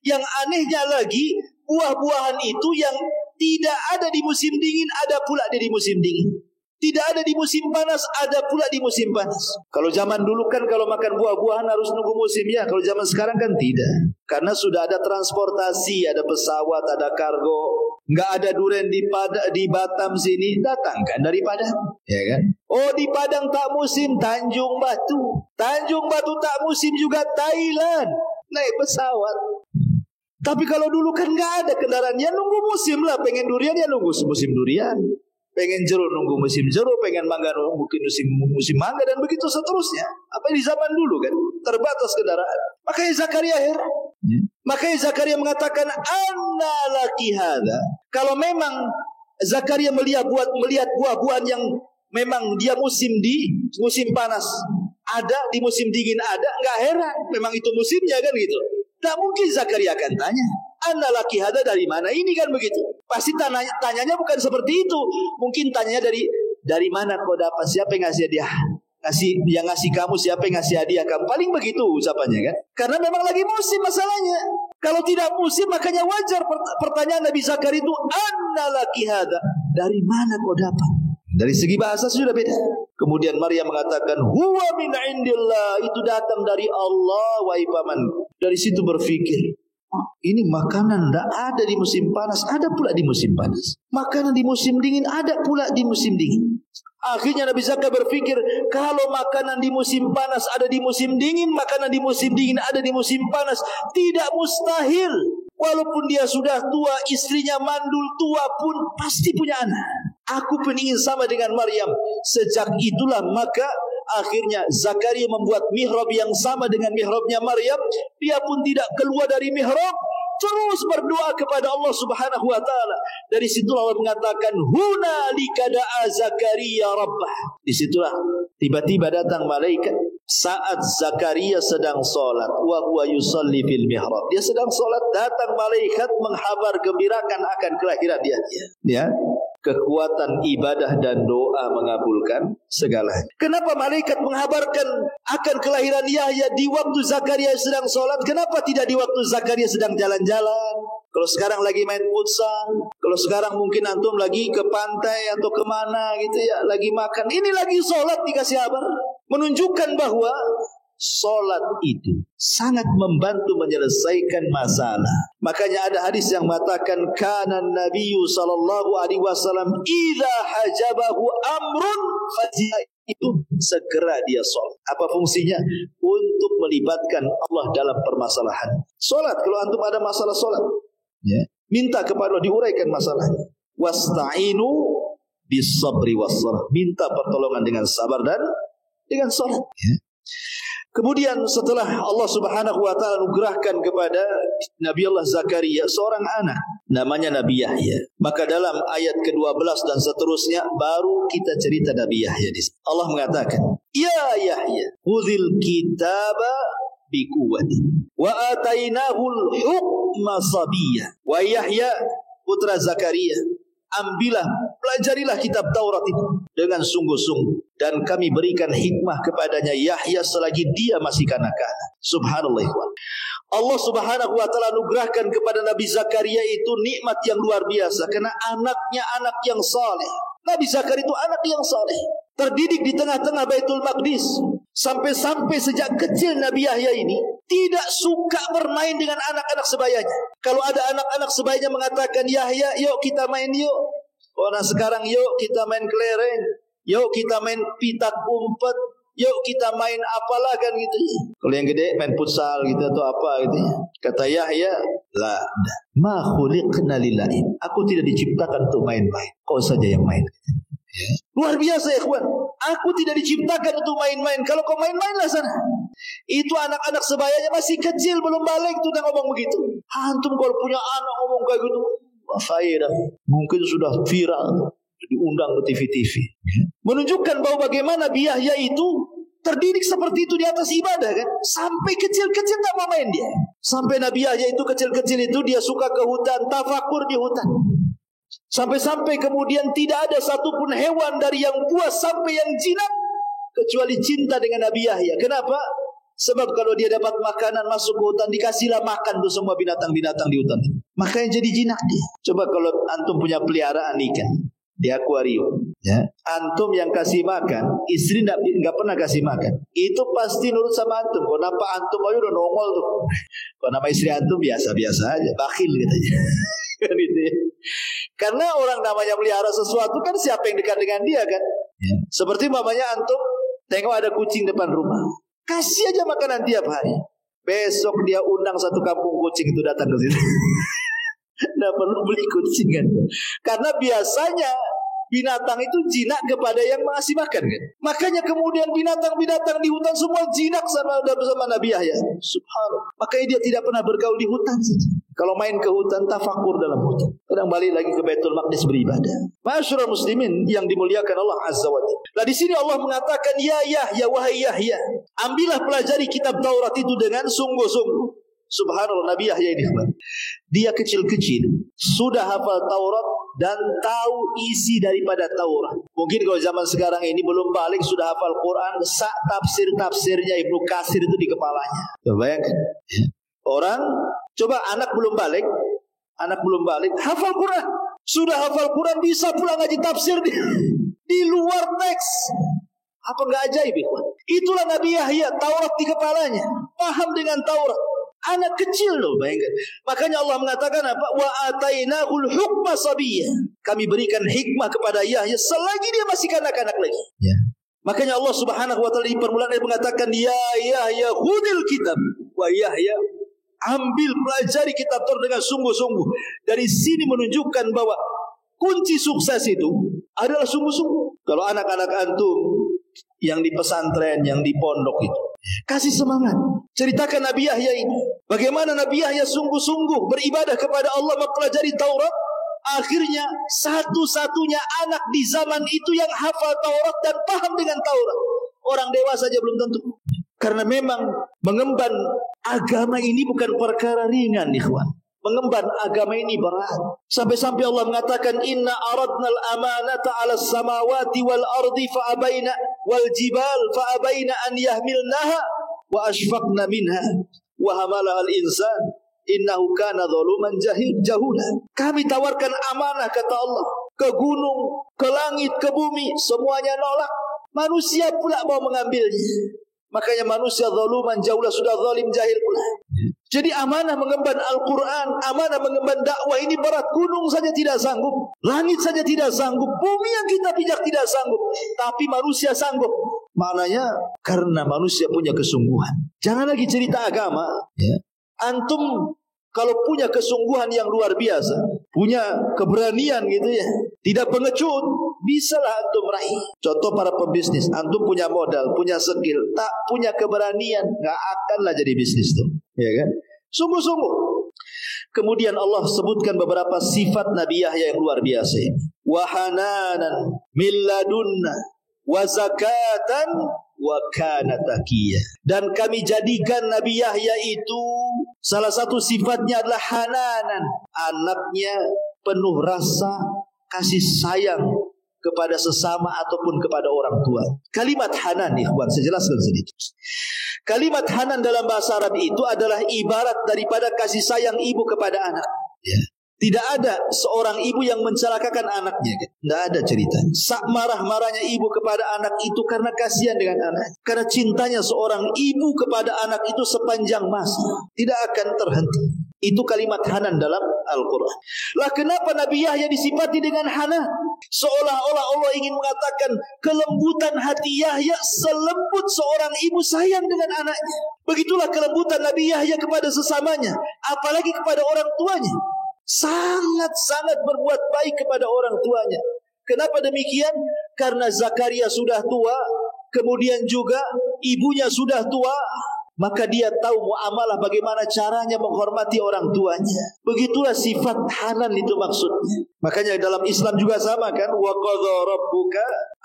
Yang anehnya lagi, buah-buahan itu yang tidak ada di musim dingin, ada pula di musim dingin. Tidak ada di musim panas, ada pula di musim panas. Kalau zaman dulu kan kalau makan buah-buahan harus nunggu musim ya. Kalau zaman sekarang kan tidak. Karena sudah ada transportasi, ada pesawat, ada kargo. Nggak ada durian di Batam sini, datangkan dari Padang, ya kan? Oh, di Padang tak musim, Tanjung Batu. Tanjung Batu tak musim juga Thailand. Naik pesawat. Tapi kalau dulu kan nggak ada kendaraan, ya nunggu musim lah. Pengen durian ya nunggu musim durian. Pengen jeruk nunggu musim jeruk, pengen mangga nunggu musim mangga, dan begitu seterusnya. Apa di zaman dulu kan terbatas kendaraan. Makanya Zakaria heran. Makanya Zakaria mengatakan, anna laki hadza. Kalau memang Zakaria melihat buah-buahan yang memang dia musim panas ada, di musim dingin ada, nggak heran. Memang itu musimnya kan gitu. Tak mungkin Zakaria akan tanya, anna laki hadza, dari mana ini kan begitu. Pasti tanyanya bukan seperti itu. Mungkin tanyanya dari mana kau dapat, siapa yang ngasih hadiah? Yang ngasih kamu siapa, yang ngasih hadiah kamu? Paling begitu ucapannya kan. Karena memang lagi musim masalahnya. Kalau tidak musim makanya wajar pertanyaan Nabi Zakaria itu, anna laki hadza, dari mana kau dapat? Dari segi bahasa sudah beda. Kemudian Maryam mengatakan, huwa min indillah, itu datang dari Allah wahai pamanku. Dari situ berpikir, ini makanan tidak ada di musim panas, ada pula di musim panas. Makanan di musim dingin ada pula di musim dingin. Akhirnya Nabi Zakaria berpikir, kalau makanan di musim panas ada di musim dingin, makanan di musim dingin ada di musim panas, tidak mustahil. Walaupun dia sudah tua, istrinya mandul, tua pun pasti punya anak. Aku peningin sama dengan Maryam. Sejak itulah maka Akhirnya Zakaria membuat mihrab yang sama dengan mihrabnya Maryam. Dia pun tidak keluar dari mihrab, terus berdoa kepada Allah Subhanahu wa taala. Dari situlah Allah mengatakan hunalika da'a Zakaria rabbah. Disitulah tiba-tiba datang malaikat saat Zakaria sedang salat, wa huwa yusalli fil mihrab. Dia sedang salat, datang malaikat menghabar gembirakan akan kelahiran dia. Ya. Kekuatan ibadah dan doa mengabulkan segalanya. Kenapa malaikat menghabarkan akan kelahiran Yahya di waktu Zakaria sedang sholat? Kenapa tidak di waktu Zakaria sedang jalan-jalan? Kalau sekarang lagi main futsal, kalau sekarang mungkin antum lagi ke pantai atau kemana gitu ya, lagi makan. Ini lagi sholat dikasih kabar, menunjukkan bahwa sholat itu sangat membantu menyelesaikan masalah. Makanya ada hadis yang mengatakan kana Nabiyyu sallallahu alaihi wasallam idza hajabahu amrun fazi'a, itu segera dia sholat. Apa fungsinya? Untuk melibatkan Allah dalam permasalahan. Sholat, kalau antum ada masalah sholat, ya, minta kepada Allah diuraikan masalahnya. Wasta'inu bis sabri was salah. Minta pertolongan dengan sabar dan dengan sholat. Ya. Kemudian setelah Allah Subhanahu wa taala anugerahkan kepada Nabi Allah Zakaria seorang anak namanya Nabi Yahya, maka dalam ayat ke-12 dan seterusnya baru kita cerita Nabi Yahya. Allah mengatakan, "Ya Yahya, khudhil kitaba biquwwati wa atainahul hukma sabiyya." Wa Yahya putra Zakaria, ambillah, pelajarilah kitab Taurat itu dengan sungguh-sungguh, dan kami berikan hikmah kepadanya Yahya selagi dia masih kanak-kanak. Subhanallah. Allah Subhanahu wa taala anugerahkan kepada Nabi Zakaria itu nikmat yang luar biasa karena anaknya anak yang saleh. Nabi Zakaria itu anak yang saleh, terdidik di tengah-tengah Baitul Maqdis. Sampai-sampai sejak kecil Nabi Yahya ini tidak suka bermain dengan anak-anak sebayanya. Kalau ada anak-anak sebayanya mengatakan, Yahya, yuk kita main yuk. Orang sekarang yuk kita main kelereng, yuk kita main pitak umpet, yuk kita main apalah kan gitu. Kalau yang gede main futsal gitu atau apa gitu. Kata Yahya, la, ma khuliqna lillahi. Aku tidak diciptakan untuk main-main. Kau saja yang main. Ya. Luar biasa ya kawan. Aku tidak diciptakan untuk main-main. Kalau kau main-mainlah sana. Itu anak-anak sebayanya masih kecil, belum balik tuh udah ngomong begitu. Antum kalau punya anak ngomong kayak gitu, faedah. Mungkin sudah viral, diundang ke TV-TV. Menunjukkan bahwa bagaimana Nabi Yahya itu terdidik seperti itu di atas ibadah kan. Sampai kecil-kecil tak mau main dia. Sampai Nabi Yahya itu kecil-kecil itu dia suka ke hutan, tafakur di hutan. Sampai-sampai kemudian tidak ada satupun hewan dari yang buas sampai yang jinak kecuali cinta dengan Nabi Yahya. Kenapa? Sebab kalau dia dapat makanan masuk ke hutan, dikasihlah makan tuh semua binatang-binatang di hutan. Makanya jadi jinak dia. Coba kalau antum punya peliharaan ikan di akuarium, ya, antum yang kasih makan, istri nggak pernah kasih makan, itu pasti nurut sama antum. Kalau nampak antum aja udah nongol tuh. Kalau nama istri antum biasa-biasa aja, bakhil katanya. Kan itu ya. Karena orang namanya melihara sesuatu kan siapa yang dekat dengan dia kan. Ya. Seperti mamanya antum tengok ada kucing depan rumah, kasih aja makanan tiap hari. Besok dia undang satu kampung kucing itu datang ke sini. Nggak perlu beli kucing kan. Karena biasanya binatang itu jinak kepada yang ngasih makan kan. Makanya kemudian binatang-binatang di hutan semua jinak sama Nabi Yahya. Subhanallah. Makanya dia tidak pernah bergaul di hutan saja. Kalau main ke hutan, tafakur dalam hutan. Kadang balik lagi ke Baitul Maqdis beribadah. Ma'asyiral muslimin yang dimuliakan Allah Azza wa Jalla. Nah di sini Allah mengatakan, ya Yahya, wahai Yahya, ambillah pelajari kitab Taurat itu dengan sungguh-sungguh. Subhanallah, Nabi Yahya ini dia kecil-kecil sudah hafal Taurat dan tahu isi daripada Taurat. Mungkin kalau zaman sekarang ini belum balik sudah hafal Quran, tafsir-tafsirnya Ibnu Katsir itu di kepalanya. Bayangkan. Orang coba anak belum balik hafal Quran. Sudah hafal Quran bisa pulang ngaji tafsir di luar teks. Apa enggak ajaib ikhwan? Itulah Nabi Yahya, Taurat di kepalanya, paham dengan Taurat. Anak kecil loh, bayangkan. Makanya Allah mengatakan apa? Wa atainahul hukma sabiyya. Kami berikan hikmah kepada Yahya selagi dia masih kanak-kanak lagi. Ya. Makanya Allah Subhanahu wa taala di permulaan mengatakan, ya Yahya khudil kitab. Wa Yahya, ambil pelajari kitab Taurat dengan sungguh-sungguh. Dari sini menunjukkan bahwa kunci sukses itu adalah sungguh-sungguh. Kalau anak-anak antum yang di pesantren, yang di pondok itu. Kasih semangat. Ceritakan Nabi Yahya ini. Bagaimana Nabi Yahya sungguh-sungguh beribadah kepada Allah mempelajari Taurat. Akhirnya satu-satunya anak di zaman itu yang hafal Taurat dan paham dengan Taurat. Orang dewasa saja belum tentu. Karena memang mengemban agama ini bukan perkara ringan, ikhwan. Mengemban agama ini berat. Sampai-sampai Allah mengatakan, Inna aradnal amanata ala samawati wal ardi fa'abaina wal jibal fa'abaina an yahmilnaha wa ashfaqna minha wa hamalaha al-insan innahu kana zaluman jahula. Kami tawarkan amanah, kata Allah, ke gunung, ke langit, ke bumi, semuanya nolak. Manusia pula mau mengambilnya. Makanya manusia zaluman jahula, sudah zalim jahil pula. Jadi amanah mengemban Al-Quran, amanah mengemban dakwah ini berat. Gunung saja tidak sanggup, langit saja tidak sanggup, bumi yang kita pijak tidak sanggup, tapi manusia sanggup. Maknanya karena manusia punya kesungguhan. Jangan lagi cerita agama, ya. Antum kalau punya kesungguhan yang luar biasa, punya keberanian gitu ya, tidak pengecut, bisalah antum raih. Contoh para pembisnis, antum punya modal, punya skill, tak punya keberanian, nggak akanlah jadi bisnis tuh, ya kan? Sungguh-sungguh. Kemudian Allah sebutkan beberapa sifat Nabi Yahya yang luar biasa ini. Wa hananan min ladunna wa zakatan wa kana taqiyya. Dan kami jadikan Nabi Yahya itu salah satu sifatnya adalah hananan. Anaknya penuh rasa kasih sayang kepada sesama ataupun kepada orang tua. Kalimat hanan, ikhwan, saya jelaskan sedikit. Kalimat hanan dalam bahasa Arab itu adalah ibarat daripada kasih sayang ibu kepada anak. Ya. Tidak ada seorang ibu yang mencelakakan anaknya. Tidak ada cerita. Sak marah-marahnya ibu kepada anak itu karena kasihan dengan anak. Karena cintanya seorang ibu kepada anak itu sepanjang masa. Tidak akan terhenti. Itu kalimat hanan dalam Al-Quran. Lah kenapa Nabi Yahya disifati dengan hanan? Seolah-olah Allah ingin mengatakan kelembutan hati Yahya selembut seorang ibu sayang dengan anaknya. Begitulah kelembutan Nabi Yahya kepada sesamanya, apalagi kepada orang tuanya. Sangat-sangat berbuat baik kepada orang tuanya. Kenapa demikian? Karena Zakaria sudah tua, kemudian juga ibunya sudah tua, maka dia tahu muamalah bagaimana caranya menghormati orang tuanya. Begitulah sifat hanan itu maksudnya. Makanya dalam Islam juga sama kan? Wa qadha rabbuka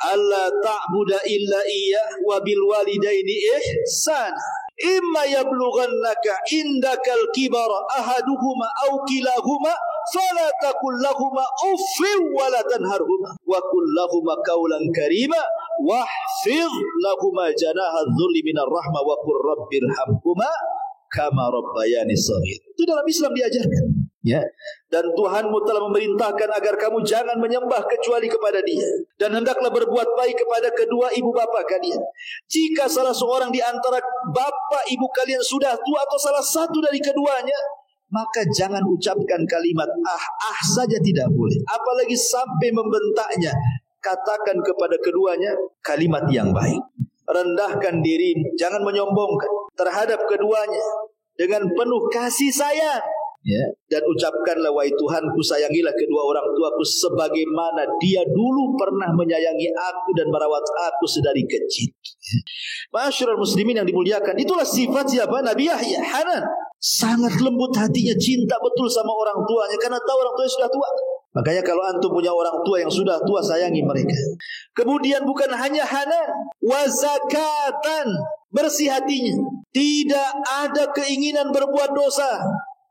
alla ta'budu illa iyyah wa bil walidaini ihsana. Imma yablughannaka indakal kibara ahaduhuma aw kilahuma fala taqul lahumā uffin wa la tanharhumā wa qul lahumā qawlan karīmā wahfidh lahumā janāha adh-dhulli minar rahmah wa qur rabbirhamhumā kama rabbayani shaghir. Itu dalam Islam diajarkan, ya. Dan Tuhanmu telah memerintahkan agar kamu jangan menyembah kecuali kepada Dia, dan hendaklah berbuat baik kepada kedua ibu bapa kalian. Jika salah seorang di antara bapak ibu kalian sudah tua atau salah satu dari keduanya, maka jangan ucapkan kalimat ah saja, tidak boleh, apalagi sampai membentaknya. Katakan kepada keduanya kalimat yang baik. Rendahkan diri, jangan menyombongkan terhadap keduanya dengan penuh kasih sayang, ya. Dan ucapkanlah, wahai Tuhanku, sayangilah kedua orang tuaku sebagaimana dia dulu pernah menyayangi aku dan merawat aku sedari kecil. Ma'asyiral muslimin yang dimuliakan, itulah sifat siapa? Nabi Yahya, hanan. Sangat lembut hatinya, cinta betul sama orang tuanya karena tahu orang tuanya sudah tua. Makanya kalau antum punya orang tua yang sudah tua, sayangi mereka. Kemudian bukan hanya hanan, wa zakatan, bersih hatinya. Tidak ada keinginan berbuat dosa.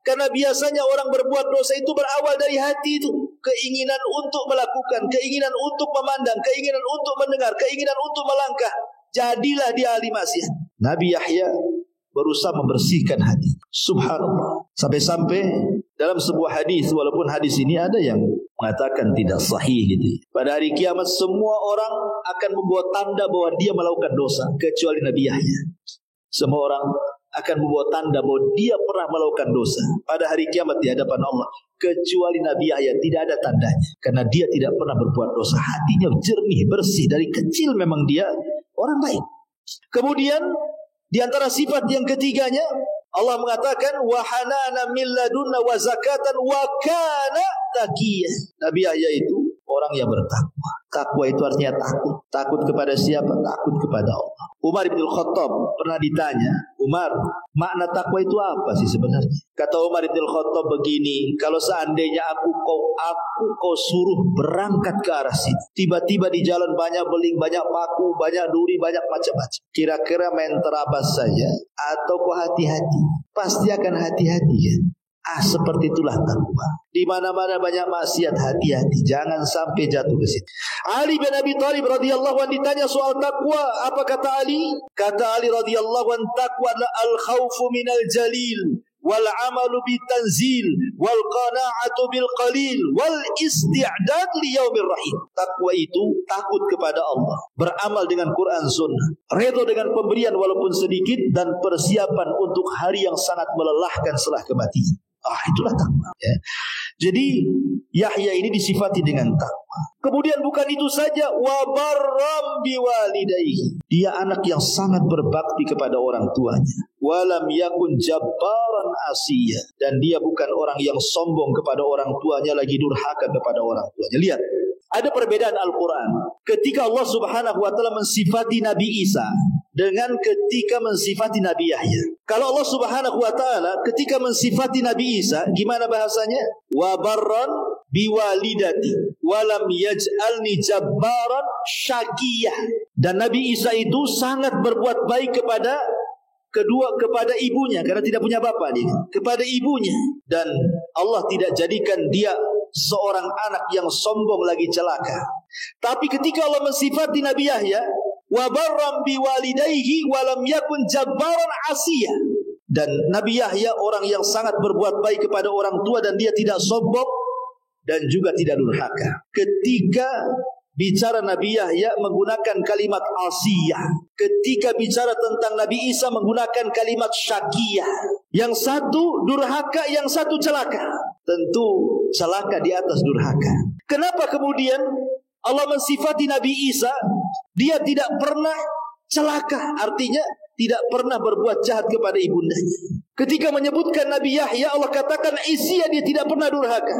Karena biasanya orang berbuat dosa itu berawal dari hati itu. Keinginan untuk melakukan, keinginan untuk memandang, keinginan untuk mendengar, keinginan untuk melangkah. Jadilah dia ahli maksiat. Nabi Yahya berusaha membersihkan hati. Subhanallah. Sampai-sampai dalam sebuah hadis, walaupun hadis ini ada yang mengatakan tidak sahih gitu, pada hari kiamat semua orang akan membawa tanda bahwa dia melakukan dosa kecuali Nabi Yahya. Semua orang akan membawa tanda bahwa dia pernah melakukan dosa pada hari kiamat di hadapan Allah, kecuali Nabi Yahya tidak ada tandanya, karena dia tidak pernah berbuat dosa. Hatinya jernih, bersih, dari kecil memang dia orang baik. Kemudian di antara sifat yang ketiganya, Allah mengatakan wa hanana min ladunna wa zakatan wa kana taqiyya. Nabi Yahya itu orang yang bertakwa. Takwa itu artinya takut. Takut kepada siapa? Takut kepada Allah. Umar bin Khattab pernah ditanya, Umar, makna takwa itu apa sih sebenarnya? Kata Umar bin Khattab begini, kalau seandainya aku kau suruh berangkat ke arah sini, tiba-tiba di jalan banyak beling, banyak paku, banyak duri, banyak macam-macam. Kira-kira main terabas saja atau kau hati-hati? Pasti akan hati-hati ya. Seperti itulah takwa. Di mana-mana banyak maksiat, hati-hati, jangan sampai jatuh ke situ. Ali bin Abi Thalib radhiyallahu anhu ditanya soal takwa, apa kata Ali? Kata Ali radhiyallahu anhu, takwa adalah al-khaufu minal jalil, wal amalu bitanzil, wal qana'atu bil qalil, wal isti'dad li yaumir rahim. Takwa itu takut kepada Allah, beramal dengan Quran Sunnah, redha dengan pemberian walaupun sedikit, dan persiapan untuk hari yang sangat melelahkan setelah kematian. Itulah takwa ya. Jadi Yahya ini disifati dengan takwa. Kemudian bukan itu saja, wa barram biwalidayhi. Dia anak yang sangat berbakti kepada orang tuanya. Walam yakun jabbaran asiyya. Dan dia bukan orang yang sombong kepada orang tuanya, lagi durhaka kepada orang tuanya. Lihat, ada perbedaan Al-Quran ketika Allah Subhanahu wa ta'ala mensifati Nabi Isa dengan ketika mensifati Nabi Yahya. Kalau Allah Subhanahu wa ta'ala ketika mensifati Nabi Isa, gimana bahasanya? Wa barran biwalidati walam yaj'alni jabbaran syaqiyah. Dan Nabi Isa itu sangat berbuat baik kepada ibunya, karena tidak punya bapak dia, kepada ibunya. Dan Allah tidak jadikan dia seorang anak yang sombong lagi celaka. Tapi ketika Allah mensifati Nabi Yahya, wa barram biwalidayhi wa lam yakun jabbaran asiyya. Dan Nabi Yahya orang yang sangat berbuat baik kepada orang tua, dan dia tidak sombong dan juga tidak durhaka. Ketika bicara Nabi Yahya menggunakan kalimat asiyah. Ketika bicara tentang Nabi Isa menggunakan kalimat syaqiyah. Yang satu durhaka, yang satu celaka. Tentu celaka di atas durhaka. Kenapa kemudian Allah mensifati Nabi Isa, dia tidak pernah celaka, artinya tidak pernah berbuat jahat kepada ibundanya. Ketika menyebutkan Nabi Yahya, Allah katakan Isya, dia tidak pernah durhaka.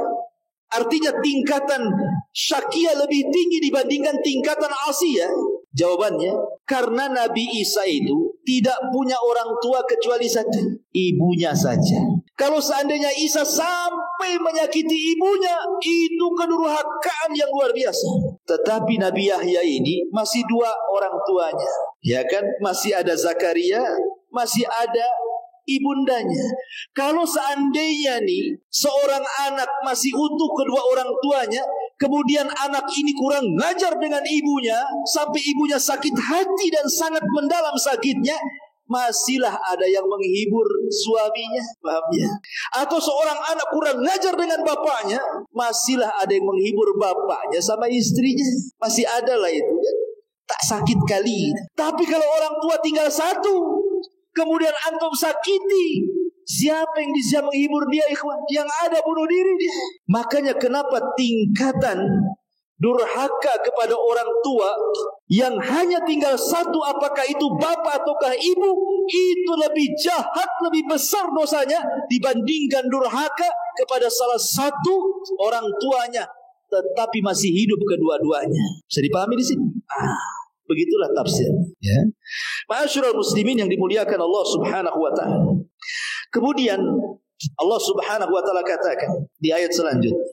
Artinya tingkatan syaqiyah lebih tinggi dibandingkan tingkatan asiyah. Jawabannya, karena Nabi Isa itu tidak punya orang tua kecuali satu, ibunya saja. Kalau seandainya Isa sampai menyakiti ibunya, itu kedurhakaan yang luar biasa. Tetapi Nabi Yahya ini masih dua orang tuanya, ya kan? Masih ada Zakaria, masih ada ibundanya. Kalau seandainya nih seorang anak masih utuh kedua orang tuanya, kemudian anak ini kurang ngajar dengan ibunya sampai ibunya sakit hati dan sangat mendalam sakitnya, masihlah ada yang menghibur suaminya, paham ya? Atau seorang anak kurang ngajar dengan bapaknya, masihlah ada yang menghibur bapaknya sama istrinya. Masih ada lah itu, tak sakit kali. Tapi kalau orang tua tinggal satu, kemudian antum sakiti, siapa yang bisa menghibur dia, ikhwan? Yang ada bunuh diri dia. Makanya kenapa tingkatan durhaka kepada orang tua yang hanya tinggal satu, apakah itu bapak ataukah ibu, itu lebih jahat, lebih besar dosanya dibandingkan durhaka kepada salah satu orang tuanya tetapi masih hidup kedua-duanya. Bisa dipahami di sini? Begitulah tafsir, ya. Ma'asyiral muslimin yang dimuliakan Allah Subhanahu wa taala. Kemudian Allah Subhanahu wa taala katakan di ayat selanjutnya,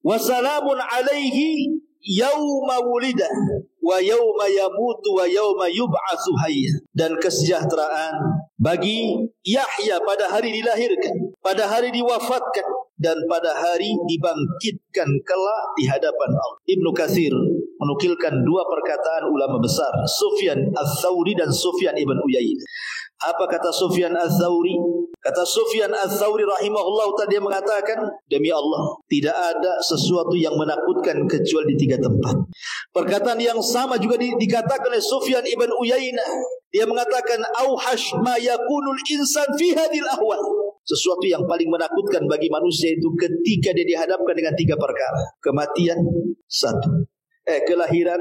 "Wa salamun alaihi yauma wulida wa yauma yamutu wa yauma yub'atsu hayya." Dan kesejahteraan bagi Yahya pada hari dilahirkan, pada hari diwafatkan, dan pada hari dibangkitkan kelak di hadapan Allah. Ibnu Katsir menukilkan dua perkataan ulama besar, Sufyan Ats-Tsauri dan Sufyan ibn Uyainah. Apa kata Sufyan Ats-Tsauri? Kata Sufyan Ats-Tsauri rahimahullah tadi, dia mengatakan, demi Allah, tidak ada sesuatu yang menakutkan kecuali di tiga tempat. Perkataan yang sama juga dikatakan oleh Sufyan ibn Uyainah. Dia mengatakan, auhash ma yakunul insan fi hadhil ahwal. Sesuatu yang paling menakutkan bagi manusia itu ketika dia dihadapkan dengan tiga perkara. Kematian satu, kelahiran,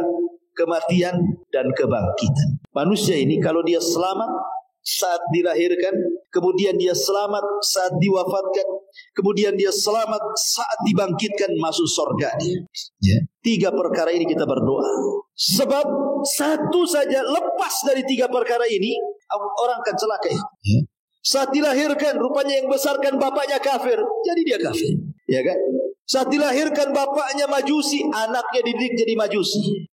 kematian, dan kebangkitan. Manusia ini kalau dia selamat, saat dilahirkan, kemudian dia selamat saat diwafatkan, kemudian dia selamat saat dibangkitkan masuk surga dia. Ya. 3 perkara ini kita berdoa. Sebab satu saja lepas dari 3 perkara ini, orang akan celaka. Ya. Saat dilahirkan, rupanya yang besarkan bapaknya kafir, jadi dia kafir. Ya kan? Saat dilahirkan bapaknya majusi, anaknya dididik jadi majusi.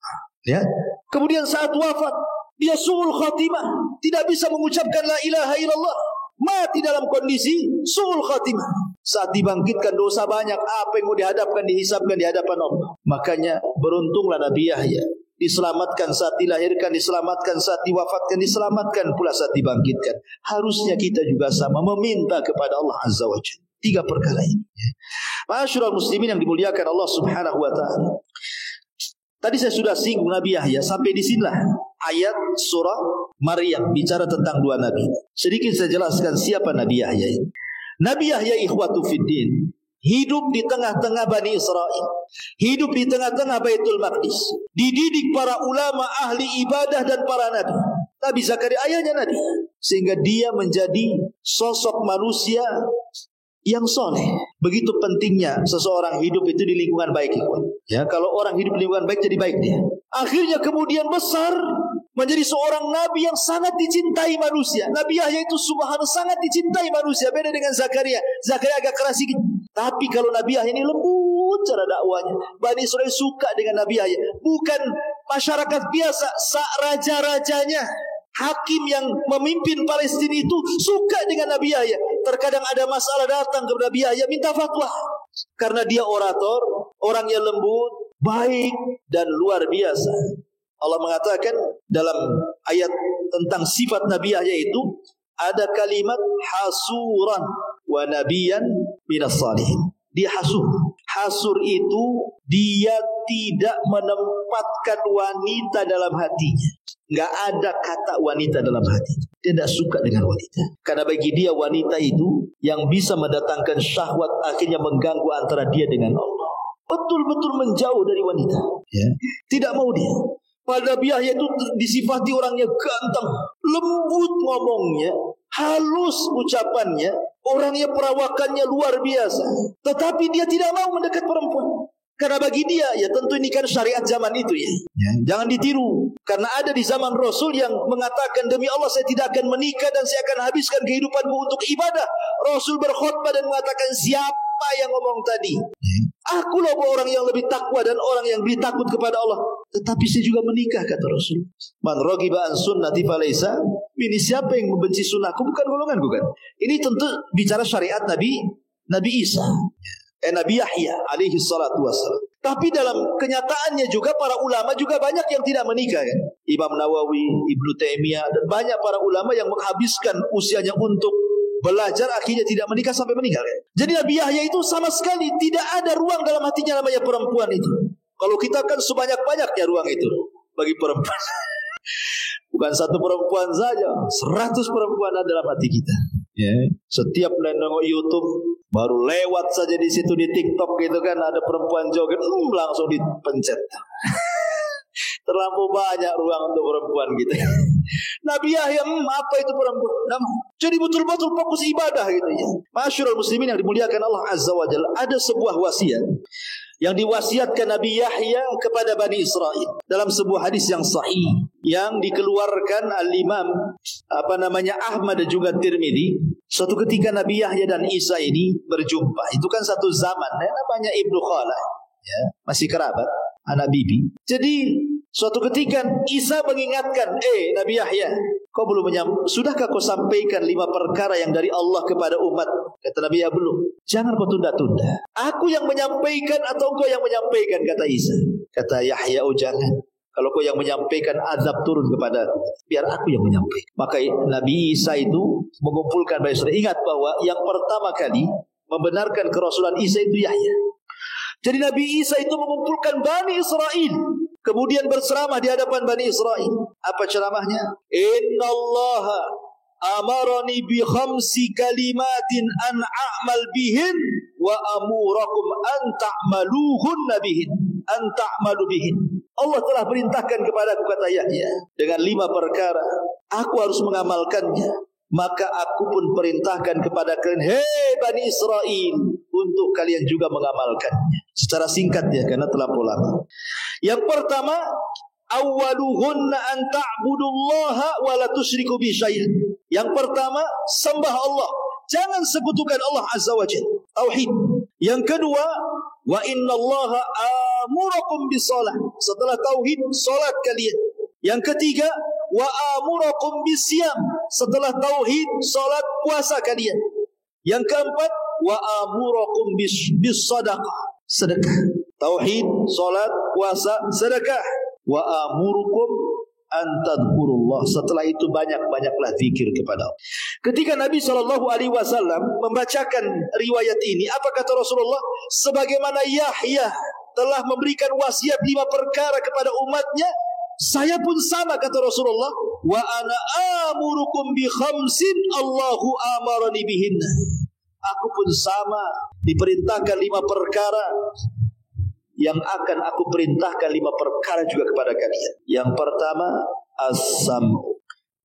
Ya. Kemudian saat wafat, dia su'ul khatimah, tidak bisa mengucapkan la ilaha illallah, mati dalam kondisi su'ul khatimah. Saat dibangkitkan dosa banyak, apa yang mau dihadapkan, dihisabkan di hadapan Allah. Makanya beruntunglah Nabi Yahya, diselamatkan saat dilahirkan, diselamatkan saat diwafatkan, diselamatkan pula saat dibangkitkan. Harusnya kita juga sama meminta kepada Allah Azza wa Jalla 3 perkara ini. Ma'asyiral muslimin yang dimuliakan Allah Subhanahu wa taala. Tadi saya sudah singgung Nabi Yahya, sampai di sinilah ayat surah Maryam bicara tentang 2 nabi. Sedikit saya jelaskan siapa Nabi Yahya ini. Nabi Yahya ikhwatu fiddin, hidup di tengah-tengah Bani Israel, hidup di tengah-tengah Baitul Maqdis, dididik para ulama ahli ibadah dan para nabi. Nabi Zakaria ayahnya nabi, sehingga dia menjadi sosok manusia yang soleh. Begitu pentingnya seseorang hidup itu di lingkungan baik. Ya, kalau orang hidup di lingkungan baik, jadi baik dia. Akhirnya kemudian besar menjadi seorang nabi yang sangat dicintai manusia. Nabi Yahya itu subhanallah sangat dicintai manusia. Beda dengan Zakaria. Zakaria agak keras sedikit. Tapi kalau Nabi Yahya ini lembut cara dakwanya. Bani Israel suka dengan Nabi Yahya. Bukan masyarakat biasa, raja-rajanya, hakim yang memimpin Palestina itu suka dengan Nabi Yahya. Terkadang ada masalah datang ke Nabi Yahya minta fatwa. Karena dia orator, orang yang lembut, baik dan luar biasa. Allah mengatakan dalam ayat tentang sifat Nabi Yahya itu ada kalimat hasuran wa nabiyan minas salihin. Dia hasur. Hasur itu dia tidak menempatkan wanita dalam hatinya. Enggak ada kata wanita dalam hatinya. Dia tidak suka dengan wanita. Karena bagi dia wanita itu yang bisa mendatangkan syahwat, akhirnya mengganggu antara dia dengan Allah. Betul-betul menjauh dari wanita. Ya. Tidak mau dia. Pada Nabi Yahya itu disifati orangnya ganteng, lembut ngomongnya, halus ucapannya, orangnya perawakannya luar biasa. Tetapi dia tidak mau mendekat perempuan. Karena bagi dia, ya tentu ini kan syariat zaman itu ya. Jangan ditiru. Karena ada di zaman Rasul yang mengatakan, demi Allah saya tidak akan menikah dan saya akan habiskan kehidupanku untuk ibadah. Rasul berkhutbah dan mengatakan, siapa yang ngomong tadi? Akulah orang yang lebih takwa dan orang yang lebih takut kepada Allah. Tetapi saya juga menikah, kata Rasul. Man raghiba an sunnati falaysa minni. Siapa yang membenci sunnahku bukan golonganku kan. Ini tentu bicara syariat Nabi Isa. Nabi Yahya alaihi salatu wassalam. Tapi dalam kenyataannya juga para ulama juga banyak yang tidak menikah kan. Imam Nawawi, Ibnu Taimiyah dan banyak para ulama yang menghabiskan usianya untuk belajar, akhirnya tidak menikah sampai meninggal kan. Jadi Nabi Yahya itu sama sekali tidak ada ruang dalam hatinya namanya perempuan itu. Kalau kita kan sebanyak-banyaknya ruang itu bagi perempuan. Bukan satu perempuan saja, 100 perempuan ada dalam hati kita. Ya. Setiap nengok YouTube, baru lewat saja di situ di TikTok gitu kan, ada perempuan joget, langsung dipencet. Terlalu banyak ruang untuk perempuan gitu. Nabi Yahya, apa itu perempuan? Jadi betul-betul fokus ibadah gitu ya. Ma'asyiral muslimin yang dimuliakan Allah Azza wa Jalla, ada sebuah wasiat yang diwasiatkan Nabi Yahya kepada Bani Israel dalam sebuah hadis yang sahih yang dikeluarkan Al-Imam Ahmad dan juga Tirmidzi. Suatu ketika Nabi Yahya dan Isa ini berjumpa. Itu kan satu zaman, namanya Ibnu Khalah, ya, masih kerabat, anak bibi. Jadi suatu ketika Isa mengingatkan, Nabi Yahya, kau belum sudahkah kau sampaikan 5 perkara yang dari Allah kepada umat? Kata Nabi Yahya, belum. Jangan kau tunda-tunda. Aku yang menyampaikan atau engkau yang menyampaikan? Kata Isa. Kata Yahya, oh jangan. Kalau kau yang menyampaikan, azab turun kepada aku. Biar aku yang menyampaikan. Maka Nabi Isa itu mengumpulkan Bani Israel. Ingat bahwa yang pertama kali membenarkan kerasulan Isa itu Yahya. Jadi Nabi Isa itu mengumpulkan Bani Israel, kemudian berceramah di hadapan Bani Israel. Apa ceramahnya? Innallaha amarani bi khamsi kalimatin an a'mal bihin wa amurakum an ta'maluhunna bihin. An ta'malu bihin. Allah telah perintahkan kepadaku, kata Yahya, dengan 5 perkara Aku harus mengamalkannya. Maka aku pun perintahkan kepada kalian, hei Bani Israel, untuk kalian juga mengamalkannya. Secara singkat ya, karena terlampau lama. Yang pertama, awwaluhunna an ta'budullaha wa la tusyriku bi syai'an. Yang pertama, sembah Allah, jangan sekutukan Allah Azza wa Jalla. Tauhid. Yang kedua, wa innallaha amurakum bisalah. Setelah tauhid, salat kalian. Yang ketiga, wa amurakum bisyam. Setelah tauhid, salat, puasa kalian. Yang keempat, wa amurakum bisadaqah. Sedekah. Tauhid, salat, puasa, sedekah. Wa amurukum an tadhkurullah. Setelah itu banyak-banyaklah zikir kepada Allah. Ketika Nabi SAW membacakan riwayat ini, apa kata Rasulullah? Sebagaimana Yahya telah memberikan wasiat 5 perkara kepada umatnya, saya pun sama, kata Rasulullah. Wa ana amurukum bi khamsin Allahu amarani bihinna. Aku pun sama diperintahkan 5 perkara yang akan aku perintahkan 5 perkara juga kepada kalian. Yang pertama, as-sam'u,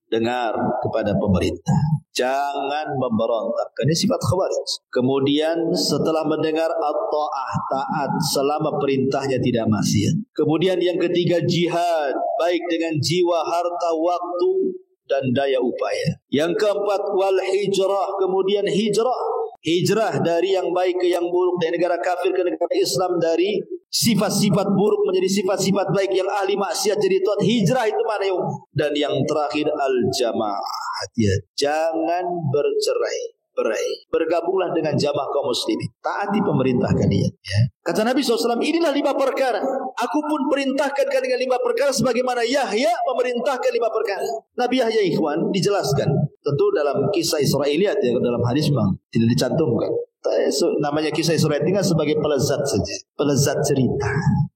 dengar kepada pemerintah, jangan memberontak. Ini sifat khawarij. Kemudian setelah mendengar, at-ta'ah, taat selama perintahnya tidak maksiat. Kemudian yang ketiga, jihad, baik dengan jiwa, harta, waktu, dan daya upaya. Yang keempat, wal hijrah, kemudian hijrah dari yang baik ke yang buruk, dari negara kafir ke negara Islam, dari sifat-sifat buruk menjadi sifat-sifat baik, yang ahli maksiat jadi taat. Hijrah itu mana yang? Dan yang terakhir, al-jamaah, ya, jangan berai, bergabunglah dengan jamaah kaum muslimin, taati pemerintah kalian, ya. Kata Nabi SAW, inilah 5 perkara. Aku pun perintahkan kalian 5 perkara sebagaimana Yahya memerintahkan 5 perkara. Nabi Yahya, ikhwan, dijelaskan tentu dalam kisah Israiliyat, ya, dalam hadis memang tidak dicantumkan. Namanya kisah Israiliyat tinggal sebagai pelezat saja, pelezat cerita.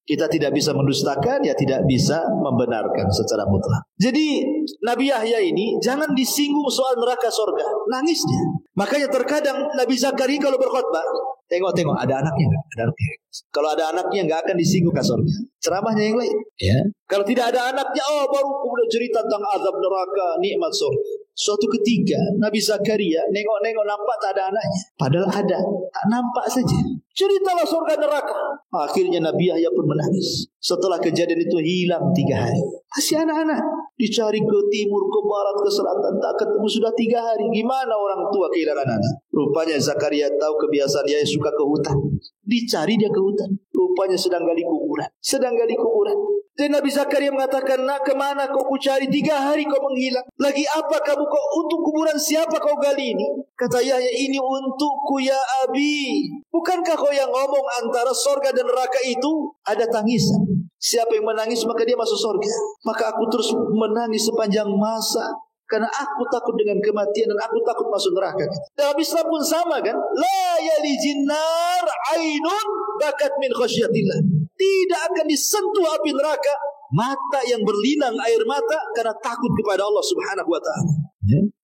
Kita tidak bisa mendustakan, ya tidak bisa membenarkan secara mutlak. Jadi Nabi Yahya ini jangan disinggung soal neraka surga, nangis dia. Makanya terkadang Nabi Zakaria kalau berkhutbah, tengok ada anaknya enggak? Ada anaknya. Kalau ada anaknya enggak akan disinggung ke surga. Ceramahnya yang lain, ya. Kalau tidak ada anaknya, baru kemudian cerita tentang azab neraka, nikmat surga. Suatu ketika Nabi Zakaria nengok-nengok, nampak tak ada anaknya. Padahal ada, tak nampak saja. Ceritalah surga neraka. Akhirnya Nabi Yahya pun menangis. Setelah kejadian itu hilang 3 hari. Masih anak-anak. Dicari ke timur, ke barat, ke selatan, tak ketemu sudah 3 hari. Gimana orang tua kehilangan anak? Rupanya Zakaria tahu kebiasaan dia suka ke hutan. Dicari dia ke hutan. Rupanya sedang gali kuburan. Dan Nabi Zakaria mengatakan, nak, kemana kau cari 3 hari kau menghilang? Lagi apa kamu kau, untuk kuburan siapa kau gali ini? Kata Yahya, ini untukku ya Abi. Bukankah kau yang ngomong antara sorga dan neraka itu ada tangisan? Siapa yang menangis maka dia masuk sorga. Maka aku terus menangis sepanjang masa, karena aku takut dengan kematian dan aku takut masuk neraka. Dalam Islam pun sama kan? La yalijin nar ainun bakat min khasyatillah. Tidak akan disentuh api neraka mata yang berlinang air mata karena takut kepada Allah Subhanahu wa taala.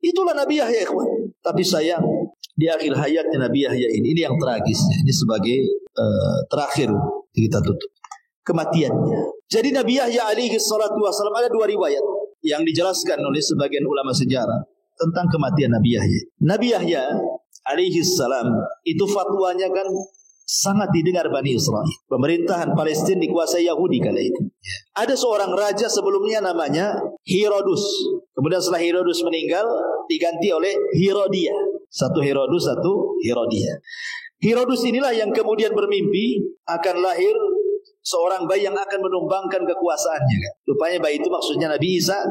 Itulah Nabi Yahya, ikhwan. Tapi sayang, di akhir hayatnya Nabi Yahya ini yang tragis. Ini sebagai terakhir kita tutup kematiannya. Jadi Nabi Yahya alaihi salatu wasallam, ada 2 riwayat yang dijelaskan oleh sebagian ulama sejarah tentang kematian Nabi Yahya. Nabi Yahya alaihi salam itu fatwanya kan sangat didengar Bani Israel. Pemerintahan Palestina dikuasai Yahudi kala itu. Ada seorang raja sebelumnya namanya Herodus. Kemudian setelah Herodus meninggal, diganti oleh Herodia. Satu Herodus, satu Herodia. Herodus inilah yang kemudian bermimpi akan lahir seorang bayi yang akan menumbangkan kekuasaannya. Rupanya bayi itu maksudnya Nabi Isa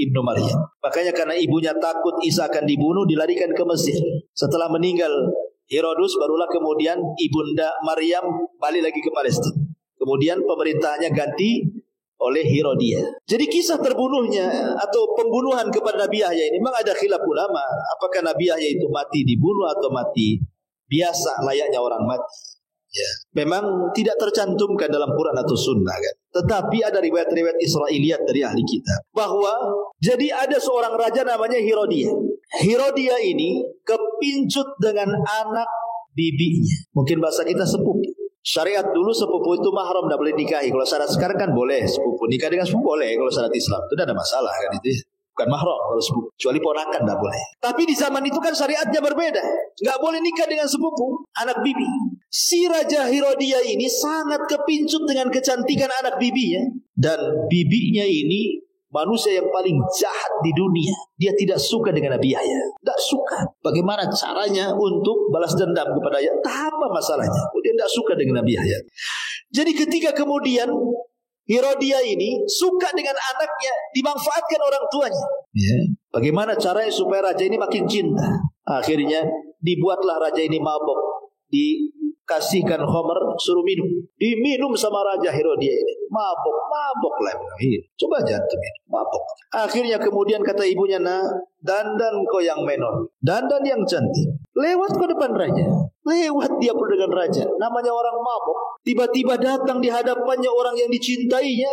ibnu Maryam. Makanya karena ibunya takut Isa akan dibunuh, dilarikan ke Mesir. Setelah meninggal Herodus, barulah kemudian ibunda Maryam balik lagi ke Palestina. Kemudian pemerintahnya ganti oleh Herodia. Jadi kisah terbunuhnya atau pembunuhan kepada Nabi Yahya ini memang ada khilaf ulama. Apakah Nabi Yahya itu mati dibunuh atau mati biasa layaknya orang mati? Ya, memang tidak tercantumkan dalam Quran atau Sunnah kan. Tetapi ada riwayat-riwayat Israiliyat dari ahli kitab bahwa jadi ada seorang raja namanya Herodia. Herodia ini kepincut dengan anak bibinya. Mungkin bahasa kita sepupu. Syariat dulu sepupu itu mahram, tidak boleh nikahi. Kalau syarat sekarang kan boleh sepupu nikah dengan sepupu boleh. Kalau syarat Islam itu tidak ada masalah kan itu. Bukan mahram kalau sepupu. Kecuali ponakan tidak boleh. Tapi di zaman itu kan syariatnya berbeda. Nggak boleh nikah dengan sepupu, anak bibi. Si Raja Herodia ini sangat kepincut dengan kecantikan anak bibinya. Dan bibinya ini manusia yang paling jahat di dunia. Dia tidak suka dengan Nabi Yahya. Tidak suka. Bagaimana caranya untuk balas dendam kepada Yahya? Apa masalahnya? Dia tidak suka dengan Nabi Yahya. Jadi ketika kemudian Herodia ini suka dengan anaknya, dimanfaatkan orang tuanya. Bagaimana caranya supaya raja ini makin cinta? Akhirnya dibuatlah raja ini mabok. Dikasihkan khamr, suruh minum. Diminum sama Raja Herodia ini. Mabok lah. Coba jantung ini, mabok. Akhirnya kemudian kata ibunya, nah, dandan kau yang menon, dandan yang cantik. Lewat ke depan raja. Lewat dia pun dengan raja. Namanya orang mabok. Tiba-tiba datang di hadapannya orang yang dicintainya.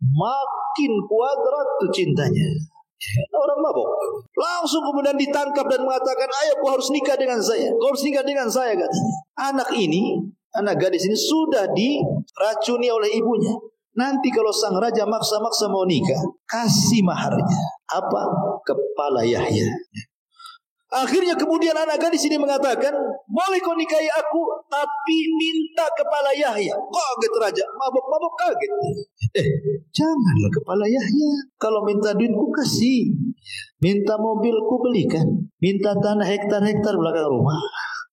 Makin kuadrat tuh cintanya. Orang mabok. Langsung kemudian ditangkap dan mengatakan, ayo kau harus nikah dengan saya. Kau harus nikah dengan saya, katanya. Anak gadis ini sudah diracuni oleh ibunya. Nanti kalau sang raja maksa-maksa mau nikah, kasih maharnya. Apa? Kepala Yahya. Akhirnya kemudian anak gadis ini mengatakan, boleh kau nikahi aku, tapi minta kepala Yahya. Kaget raja, mabok-mabok kaget. Janganlah kepala Yahya. Kalau minta duit ku kasih, minta mobil ku belikan, minta tanah hektar-hektar belakang rumah.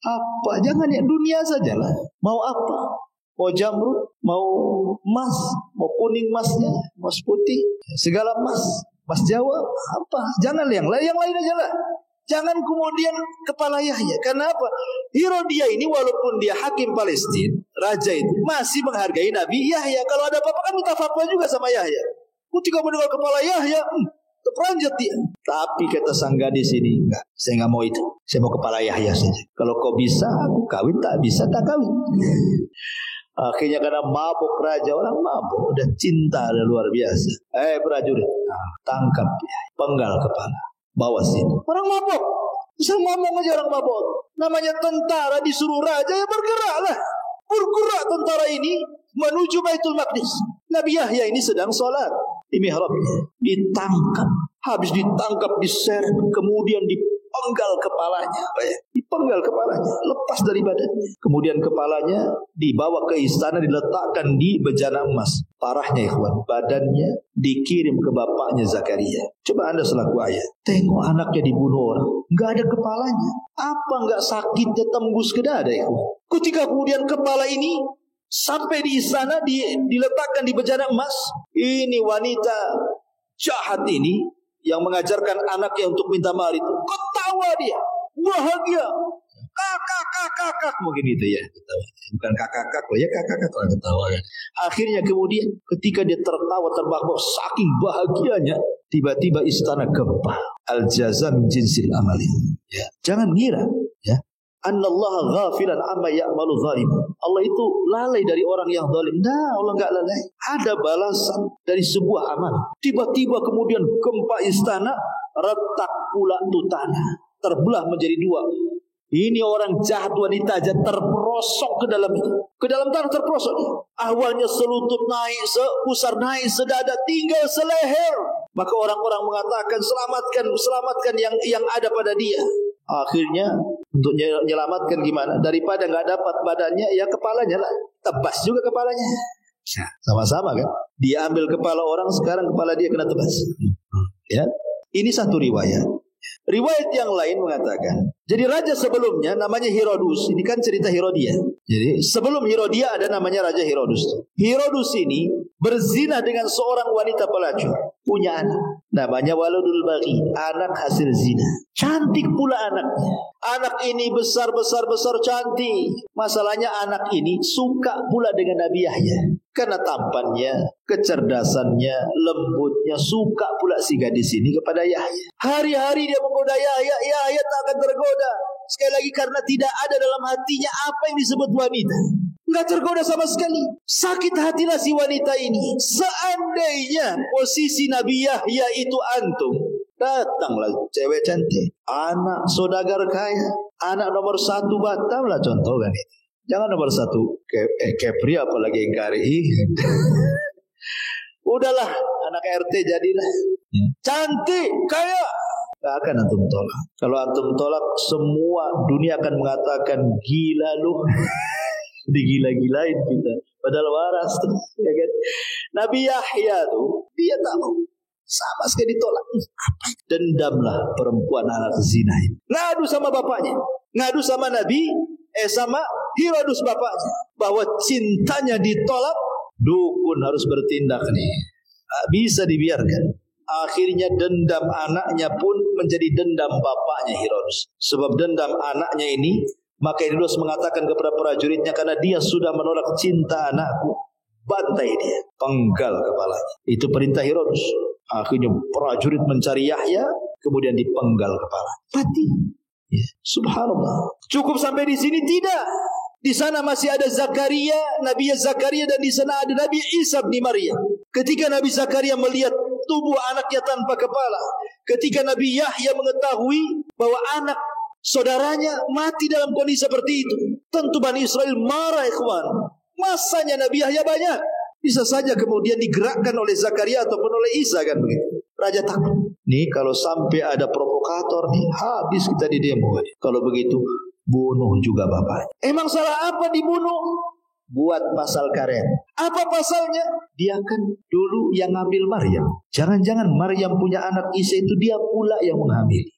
Apa? Jangan ya, dunia sajalah. Mau apa? Mau jamrud, mau emas, mau kuning emasnya, emas putih, segala emas, emas Jawa, apa? Jangan yang lain aja lah. Jangan kemudian kepala Yahya. Karena apa? Herodia ini walaupun dia hakim Palestina, raja itu masih menghargai Nabi Yahya. Kalau ada apa-apa kan minta fatwa juga sama Yahya. Ketika mendengar kepala Yahya, terperanjat dia. Tapi kata sang gadis ini, enggak, saya enggak mau itu. Saya mau kepala Yahya saja. Kalau kau bisa, aku kawin. Tak bisa, tak kawin. Akhirnya karena mabuk raja, orang mabuk dan cinta luar biasa. Prajurit, tangkap dia, penggal kepala, bawa sini. Orang mabuk, bisa ngomong aja orang mabuk. Namanya tentara disuruh raja, ya bergeraklah. Bergerak tentara ini menuju Baitul Maqdis. Nabi Yahya ini sedang sholat di mihrabnya, ditangkap. Habis ditangkap, diseret, kemudian dipenggal kepalanya. Dipenggal kepalanya, lepas dari badannya. Kemudian kepalanya dibawa ke istana, diletakkan di bejana emas. Parahnya ikhwan, badannya dikirim ke bapaknya Zakaria. Coba anda selaku ayah, tengok anaknya dibunuh orang, nggak ada kepalanya. Apa nggak sakitnya tembus ke dada ikhwan? Ketika kemudian kepala ini sampai di istana, diletakkan di bejana emas. Ini wanita jahat ini yang mengajarkan anaknya untuk minta mahar itu, ketawa dia, bahagia, kakak mungkin itu ya, bukan kakak ya, kakak orang ketawa kan. Akhirnya kemudian ketika dia tertawa terbahak-bahak saking bahagianya, tiba-tiba istana gempa. Al jaza min jinsil amali. Ya, jangan ngira ya, annallaha ghafilan amma ya'malu zalim. Allah itu lalai dari orang yang zalim. Nah, Allah enggak lalai. Ada balasan dari sebuah amal. Tiba-tiba kemudian gempa istana, retak pula tu tanah, terbelah menjadi dua. Ini orang jahat wanita aja terperosok ke dalam itu. Ke dalam tanah terperosok. Awalnya selutut naik, sepusar naik, sedada tinggal seleher. Maka orang-orang mengatakan selamatkan yang ada pada dia. Akhirnya untuk menyelamatkan gimana? Daripada nggak dapat badannya, ya kepalanya lah. Tebas juga kepalanya. Sama-sama kan? Dia ambil kepala orang, sekarang kepala dia kena tebas. Ya, ini satu riwayat. Riwayat yang lain mengatakan, jadi raja sebelumnya namanya Herodus. Ini kan cerita Herodia. Jadi sebelum Herodia ada namanya Raja Herodus. Herodus ini berzina dengan seorang wanita pelacur, punya anak, namanya Waladul Baghi, anak hasil zina. Cantik pula anaknya. Anak ini besar cantik. Masalahnya anak ini suka pula dengan Nabi Yahya. Karena tampannya, kecerdasannya, lembutnya, suka pula si gadis ini kepada Yahya. Hari-hari dia menggoda Yahya, Yahya tak akan tergoda. Sekali lagi karena tidak ada dalam hatinya apa yang disebut wanita. Enggak tergoda sama sekali. Sakit hatilah si wanita ini. Seandainya posisi Nabi Yahya itu antum, datanglah cewek cantik, anak saudagar kaya, anak nomor 1 Batam lah contoh kan itu. Jangan nomor 1 Kepri apalagi Engkari. Udahlah, anak RT jadilah. cantik, kaya, gak akan antum tolak. Kalau antum tolak, semua dunia akan mengatakan gila lu. Digila-gilain kita. Padahal waras tuh, ya kan? Nabi Yahya tuh dia tak mau, sama sekali ditolak. Dendamlah perempuan anak zina ini. Ngadu sama bapaknya, ngadu sama Nabi, sama Herodes bapaknya, bahwa cintanya ditolak. Dukun harus bertindak nih. Bisa dibiarkan. Akhirnya dendam anaknya pun menjadi dendam bapaknya Herodes. Sebab dendam anaknya ini, maka Herodes mengatakan kepada prajuritnya, karena dia sudah menolak cinta anakku, bantai dia, penggal kepalanya. Itu perintah Herodes. Akhirnya prajurit mencari Yahya, kemudian dipenggal kepala, mati. Ya, subhanallah. Cukup sampai di sini? Tidak. Di sana masih ada Zakaria, Nabi Zakaria, dan di sana ada Nabi Isa bin Maryam. Ketika Nabi Zakaria melihat tubuh anaknya tanpa kepala, ketika Nabi Yahya mengetahui bahwa anak saudaranya mati dalam kondisi seperti itu, tentu Bani Israel marah, ikhwan. Masanya Nabi Yahya banyak, bisa saja kemudian digerakkan oleh Zakaria ataupun oleh Isa, kan begitu. Raja takut. Nih kalau sampai ada provokator nih, habis kita di demo. Kalau begitu, bunuh juga bapaknya. Emang salah apa dibunuh? Buat pasal karet. Apa pasalnya? Dia kan dulu yang ngambil Maryam. Jangan-jangan Maryam punya anak Isa itu dia pula yang menghamili.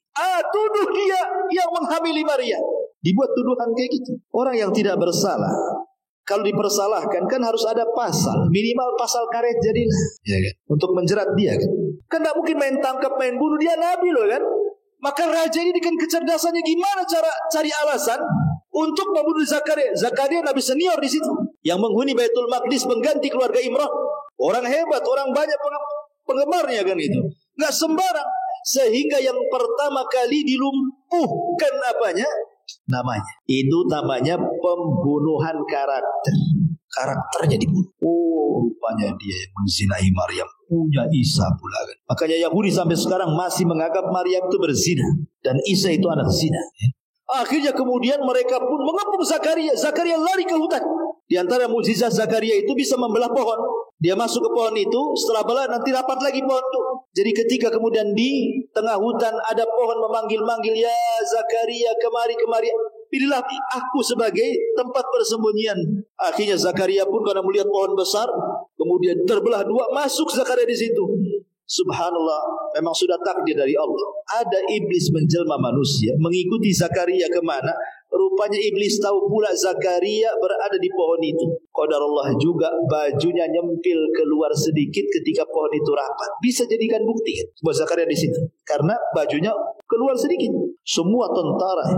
Tuduh dia yang menghamili Maryam. Dibuat tuduhan kayak gitu. Orang yang tidak bersalah, kalau dipersalahkan kan harus ada pasal, minimal pasal karet jadilah, ya kan? Untuk menjerat dia kan. Kan tidak mungkin main tangkap, main bunuh, dia nabi loh kan. Maka raja ini dengan kecerdasannya gimana cara cari alasan untuk membunuh Zakaria. Zakaria nabi senior di situ, yang menghuni Baitul Maqdis, mengganti keluarga Imran. Orang hebat, orang banyak penggemarnya kan itu. Nggak sembarang. Sehingga yang pertama kali dilumpuhkan namanya. Itu namanya pembunuhan karakter. Karakternya dibunuh. Oh, rupanya dia menzinai Maryam, punya Isa pula kan. Makanya Yahudi sampai sekarang masih menganggap Maryam itu berzina dan Isa itu anak zina. Akhirnya kemudian mereka pun mengepung Zakaria. Zakaria lari ke hutan. Di antara mukjizat Zakaria itu bisa membelah pohon. Dia masuk ke pohon itu, setelah belah nanti rapat lagi pohon itu. Jadi ketika kemudian di tengah hutan ada pohon memanggil-manggil, ya Zakaria, kemari, pilihlah aku sebagai tempat persembunyian. Akhirnya Zakaria pun karena melihat pohon besar, kemudian terbelah dua, masuk Zakaria di situ. Subhanallah, memang sudah takdir dari Allah. Ada iblis menjelma manusia, mengikuti Zakaria kemana. Rupanya iblis tahu pula Zakaria berada di pohon itu. Qadarullah juga bajunya nyempil keluar sedikit ketika pohon itu rapat. Bisa jadikan bukti buat Zakaria di situ, karena bajunya keluar sedikit. Semua tentara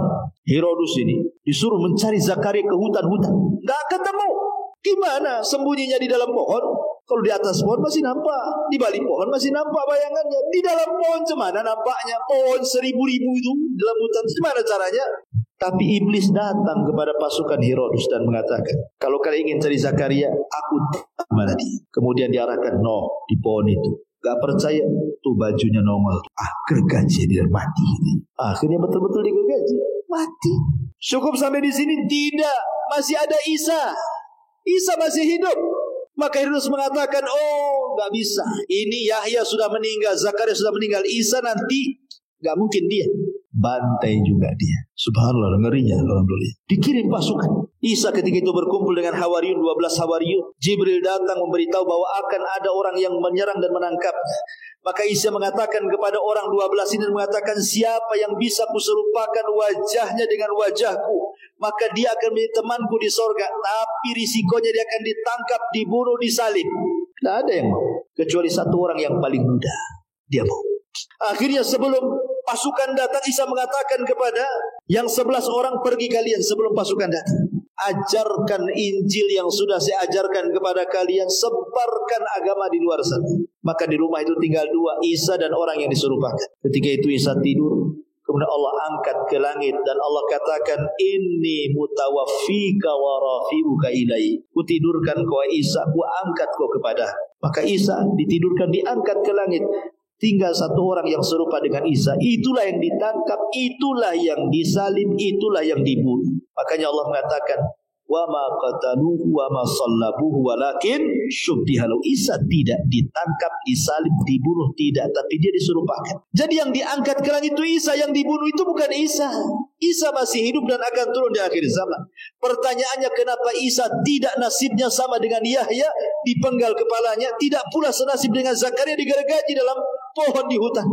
Herodes ini disuruh mencari Zakaria ke hutan-hutan, nggak ketemu. Gimana sembunyinya di dalam pohon? Kalau di atas pohon masih nampak, di balik pohon masih nampak bayangannya. Di dalam pohon cemana nampaknya? Pohon 1000 itu dalam hutan, gimana caranya? Tapi iblis datang kepada pasukan Herodes dan mengatakan, kalau kalian ingin cari Zakaria, aku tahu mana dia. Kemudian diarahkan, di pohon itu. Gak percaya, tuh bajunya nongol. Gergaji dia mati. Akhirnya betul-betul digergaji, mati. Cukup sampai di sini? Tidak, masih ada Isa. Isa masih hidup. Maka Herodes mengatakan, gak bisa. Ini Yahya sudah meninggal, Zakaria sudah meninggal, Isa nanti gak mungkin dia. Bantai juga dia. Subhanallah, ngerinya alhamdulillah. Dikirim pasukan. Isa ketika itu berkumpul dengan Hawariyun, 12 Hawariyun. Jibril datang memberitahu bahwa akan ada orang yang menyerang dan menangkapnya. Maka Isa mengatakan kepada orang 12 ini, mengatakan, siapa yang bisa kuserupakan wajahnya dengan wajahku, maka dia akan menjadi temanku di sorga. Tapi risikonya dia akan ditangkap, dibunuh, disalib. Tidak ada yang mau, kecuali satu orang yang paling muda. Dia mau. Akhirnya sebelum pasukan datang, Isa mengatakan kepada yang 11 orang, pergi kalian sebelum pasukan datang. Ajarkan Injil yang sudah saya ajarkan kepada kalian, sebarkan agama di luar sana. Maka di rumah itu tinggal 2, Isa dan orang yang diserupakan. Ketika itu Isa tidur, kemudian Allah angkat ke langit dan Allah katakan, inni mutawaffika wa rafi'uka ilai. Ku tidurkan kau Isa, ku angkat kau kepada. Maka Isa ditidurkan, diangkat ke langit. Tinggal satu orang yang serupa dengan Isa. Itulah yang ditangkap, itulah yang disalib, itulah yang dibunuh. Makanya Allah mengatakan, wa ma qataluhu wa ma sallabuhu walakin syubbiha lahu. Isa tidak ditangkap, disalib, dibunuh, tidak, tapi dia diserupakan. Jadi yang diangkat ke langit itu Isa, yang dibunuh itu bukan Isa. Isa masih hidup dan akan turun di akhir zaman. Pertanyaannya, kenapa Isa tidak nasibnya sama dengan Yahya, dipenggal kepalanya, tidak pula senasib dengan Zakaria, digergaji dalam pohon di hutan,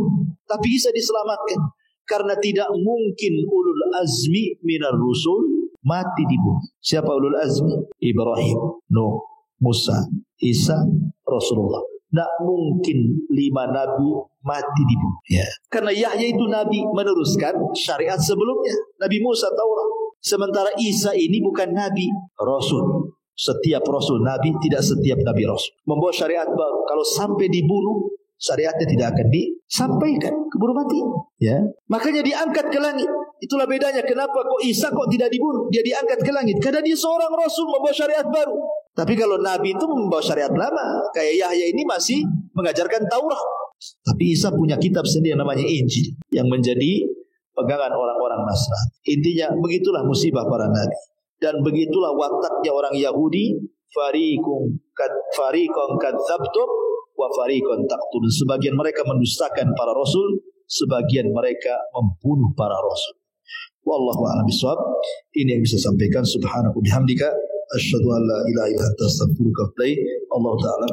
tapi Isa diselamatkan? Karena tidak mungkin ulul azmi minar rusul mati dibunuh. Siapa ulul azmi? Ibrahim, Nuh, Musa, Isa, Rasulullah. Tidak mungkin 5 nabi mati dibunuh. Ya. Karena Yahya itu nabi, meneruskan syariat sebelumnya. Nabi Musa, Taurat. Sementara Isa ini bukan nabi, rasul. Setiap rasul nabi, tidak setiap nabi rasul. Membawa syariat baru. Kalau sampai dibunuh, syariatnya tidak akan disampaikan, keburu mati. Ya, makanya diangkat ke langit. Itulah bedanya kenapa kok Isa kok tidak dibunuh, dia diangkat ke langit, karena dia seorang rasul membawa syariat baru. Tapi kalau nabi itu membawa syariat lama, kayak Yahya ini masih mengajarkan Taurat. Tapi Isa punya kitab sendiri namanya Injil, yang menjadi pegangan orang-orang Nasrani. Intinya begitulah musibah para nabi, dan begitulah wataknya orang Yahudi. Fariqun kadzabtum wa fariqun taqtulun. Sebagian mereka mendustakan para rasul, sebagian mereka membunuh para rasul. Wallahu a'lam bishawab. Ini yang bisa sampaikan. Subhanaka bihamdika asyhadu an la ilaha illa anta astaghfiruka wa atubu ilaik. Allah taala